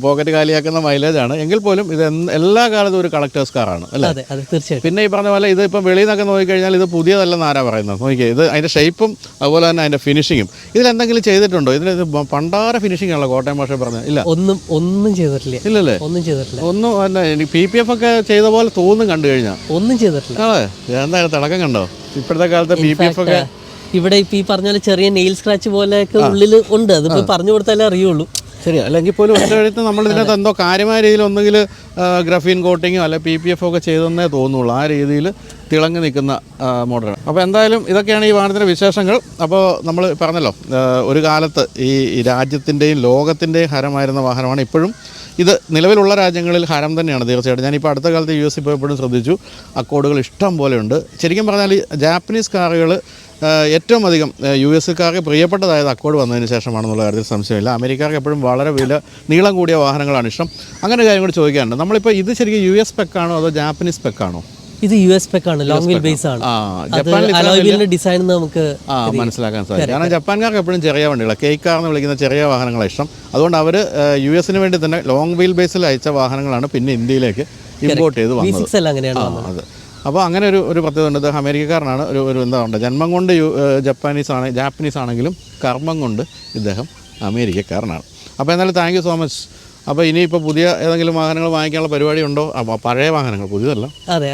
പോക്കറ്റ് കാലിയാക്കുന്ന മൈലേജാണ്. എങ്കിൽ പോലും ഇത് എല്ലാ കാലത്തും ഒരു കളക്ടേഴ്സ് കാറാണ് അല്ലേ? പിന്നെ ഈ പറഞ്ഞ പോലെ ഇത് ഇപ്പം വെളിയിൽ നിന്നൊക്കെ നോക്കിക്കഴിഞ്ഞാൽ ഇത് പുതിയതല്ലെന്ന് ആരാ പറയുന്നത്? നോക്കിയേ, ഇത് അതിൻ്റെ ഷേപ്പും അതുപോലെ തന്നെ അതിൻ്റെ ഫിനിഷിങ്ങും ഇതിലെന്തെങ്കിലും ചെയ്തിട്ടുണ്ടോ? ഇതിന് പണ്ടാര ഫിനിഷിംഗ് ആണല്ലോ കോട്ടയം ഭാഷ പറഞ്ഞത്. ഇല്ല, ഒന്നും ചെയ്തിട്ടില്ല. ഇല്ലല്ലേ? ഒന്നും ചെയ്തിട്ടില്ല. ഒന്നും എനിക്ക് PPF ഒക്കെ ചെയ്ത പോലെ തോന്നും കണ്ടു കഴിഞ്ഞാൽ. ഒന്നും ചെയ്തിട്ടില്ല. അതെ, എന്തായാലും തിളക്കം കണ്ടോ ഇപ്പോഴത്തെ കാലത്തെ PPF ഒക്കെ. ഇവിടെ ഇപ്പം ഈ പറഞ്ഞ പോലെ ചെറിയ നെയിൽ സ്ക്രാച്ച് പോലെയൊക്കെ ഉള്ളിൽ ഉണ്ട്. അതിപ്പോൾ പറഞ്ഞു കൊടുത്താലേ അറിയുള്ളൂ. ശരി. അല്ലെങ്കിൽ പോലും ഒറ്റ നമ്മൾ ഇതിനകത്ത് എന്തോ കാര്യമായ രീതിയിൽ ഒന്നുകിൽ ഗ്രഫീൻ കോട്ടിങ്ങോ അല്ലെ PPF ഒക്കെ ചെയ്തെന്നേ തോന്നുള്ളൂ. ആ രീതിയിൽ തിളങ്ങി നിൽക്കുന്ന മോഡലാണ്. അപ്പോൾ എന്തായാലും ഇതൊക്കെയാണ് ഈ വാഹനത്തിൻ്റെ വിശേഷങ്ങൾ. അപ്പോൾ നമ്മൾ പറഞ്ഞല്ലോ, ഒരു കാലത്ത് ഈ രാജ്യത്തിൻ്റെയും ലോകത്തിൻ്റെയും ഹരമായിരുന്ന വാഹനമാണ്. ഇപ്പോഴും ഇത് നിലവിലുള്ള രാജ്യങ്ങളിൽ ഹരം തന്നെയാണ് തീർച്ചയായിട്ടും. ഞാനിപ്പോൾ അടുത്ത കാലത്ത് US പോയപ്പോഴും ശ്രദ്ധിച്ചു, അക്കോർഡുകൾ ഇഷ്ടം പോലെ ഉണ്ട്. ശരിക്കും പറഞ്ഞാൽ ഈ ജാപ്പനീസ് കാറുകൾ ഏറ്റവും അധികം US-കാർക്ക് പ്രിയപ്പെട്ടതായത് അക്കോർഡ് വന്നതിന് ശേഷമാണെന്നുള്ള കാര്യത്തിൽ സംശയമില്ല. അമേരിക്കക്കാർക്ക് എപ്പോഴും വളരെ നീളം കൂടിയ വാഹനങ്ങളാണ് ഇഷ്ടം. അങ്ങനെ കാര്യം കൂടി ചോദിക്കാനുണ്ട്. നമ്മളിപ്പോൾ ഇത് ശരിക്കും US സ്പെക്കാണോ അതോ ജാപ്പനീസ് സ്പെക്കാണോ? ഇത് US സ്പെക്കാണ്, ലോങ് വീൽ ബേസ് ആണ്. ഡിസൈൻ നമുക്ക് മനസ്സിലാക്കാൻ സാധിക്കും. കാരണം ജപ്പാൻകാർക്ക് എപ്പോഴും ചെറിയ വണ്ടികളാണ്, കേക്ക് കാർ എന്ന് വിളിക്കുന്ന ചെറിയ വാഹനങ്ങളാണ് ഇഷ്ടം. അതുകൊണ്ട് അവർ US-ന് വേണ്ടി തന്നെ ലോങ് വീൽ ബേസിൽ അയച്ച വാഹനങ്ങളാണ് പിന്നെ ഇന്ത്യയിലേക്ക് ഇമ്പോർട്ട് ചെയ്ത് വന്നത്. അതെ. അപ്പോൾ അങ്ങനെ ഒരു പ്രത്യേകത ഉണ്ട്. ഇത് അമേരിക്കക്കാരനാണ്. ഒരു എന്താ പറയുക, ജന്മം കൊണ്ട് ജാപ്പനീസ് ആണെങ്കിലും കർമ്മം കൊണ്ട് ഇദ്ദേഹം അമേരിക്കക്കാരനാണ്. അപ്പോൾ എന്നാലും താങ്ക് യു സോ മച്ച് അപ്പോൾ ഇനിയിപ്പോൾ പുതിയ ഏതെങ്കിലും വാഹനങ്ങൾ വാങ്ങിക്കാനുള്ള പരിപാടി ഉണ്ടോ? പഴയ വാഹനങ്ങൾ, പുതിയതല്ല. അതെ.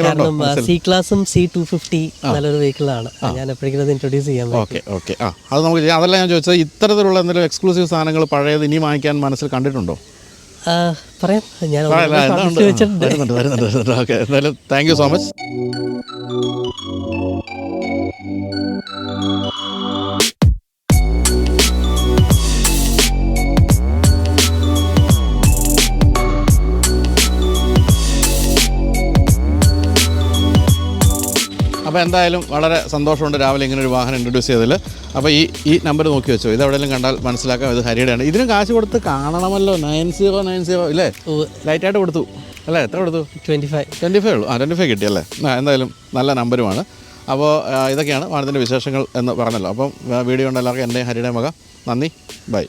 കാരണം സി ക്ലാസും C250 നല്ലൊരു വെഹിക്കിളാണ്. ഞാൻ എപ്പോഴെങ്കിലും അത് ഇൻട്രൊഡ്യൂസ് ചെയ്യാൻ പറ്റും. ഓക്കെ അത് നമുക്ക് ചെയ്യാം. അതല്ല ഞാൻ ചോദിച്ചത്, ഇത്തരത്തിലുള്ള എന്തെങ്കിലും എക്സ്ക്ലൂസീവ് സാധനങ്ങൾ പഴയത് ഇനി വാങ്ങിക്കാൻ മനസ്സിൽ കണ്ടിട്ടുണ്ടോ? പറയാം, ഞാൻ വെച്ചിട്ടുണ്ട്. വരുന്നുണ്ട്. ഓക്കെ, എന്തായാലും താങ്ക് യു സോ മച്ച്. അപ്പോൾ എന്തായാലും വളരെ സന്തോഷമുണ്ട് രാവിലെ ഇങ്ങനെ ഒരു വാഹനം ഇൻട്രൊഡ്യൂസ് ചെയ്തതിൽ. അപ്പോൾ ഈ നമ്പർ നോക്കി വെച്ചോ, ഇത് എവിടെയെങ്കിലും കണ്ടാൽ മനസ്സിലാക്കാം ഇത് ഹരിയുടെയാണ്. ഇതിന് കാശ് കൊടുത്ത് കാണണമല്ലോ. 9090 ഇല്ലേ? ലൈറ്റായിട്ട് കൊടുത്തു അല്ലേ? എത്ര കൊടുത്തു? 25 ഉള്ളൂ. 25 കിട്ടിയല്ലേ? എന്തായാലും നല്ല നമ്പരുമാണ്. അപ്പോൾ ഇതൊക്കെയാണ് വാഹനത്തിൻ്റെ വിശേഷങ്ങൾ എന്ന് പറഞ്ഞല്ലോ. അപ്പം വീഡിയോ ഉണ്ട് എല്ലാവർക്കും എൻ്റെ ഹരിയുടെ മക. നന്ദി, ബൈ.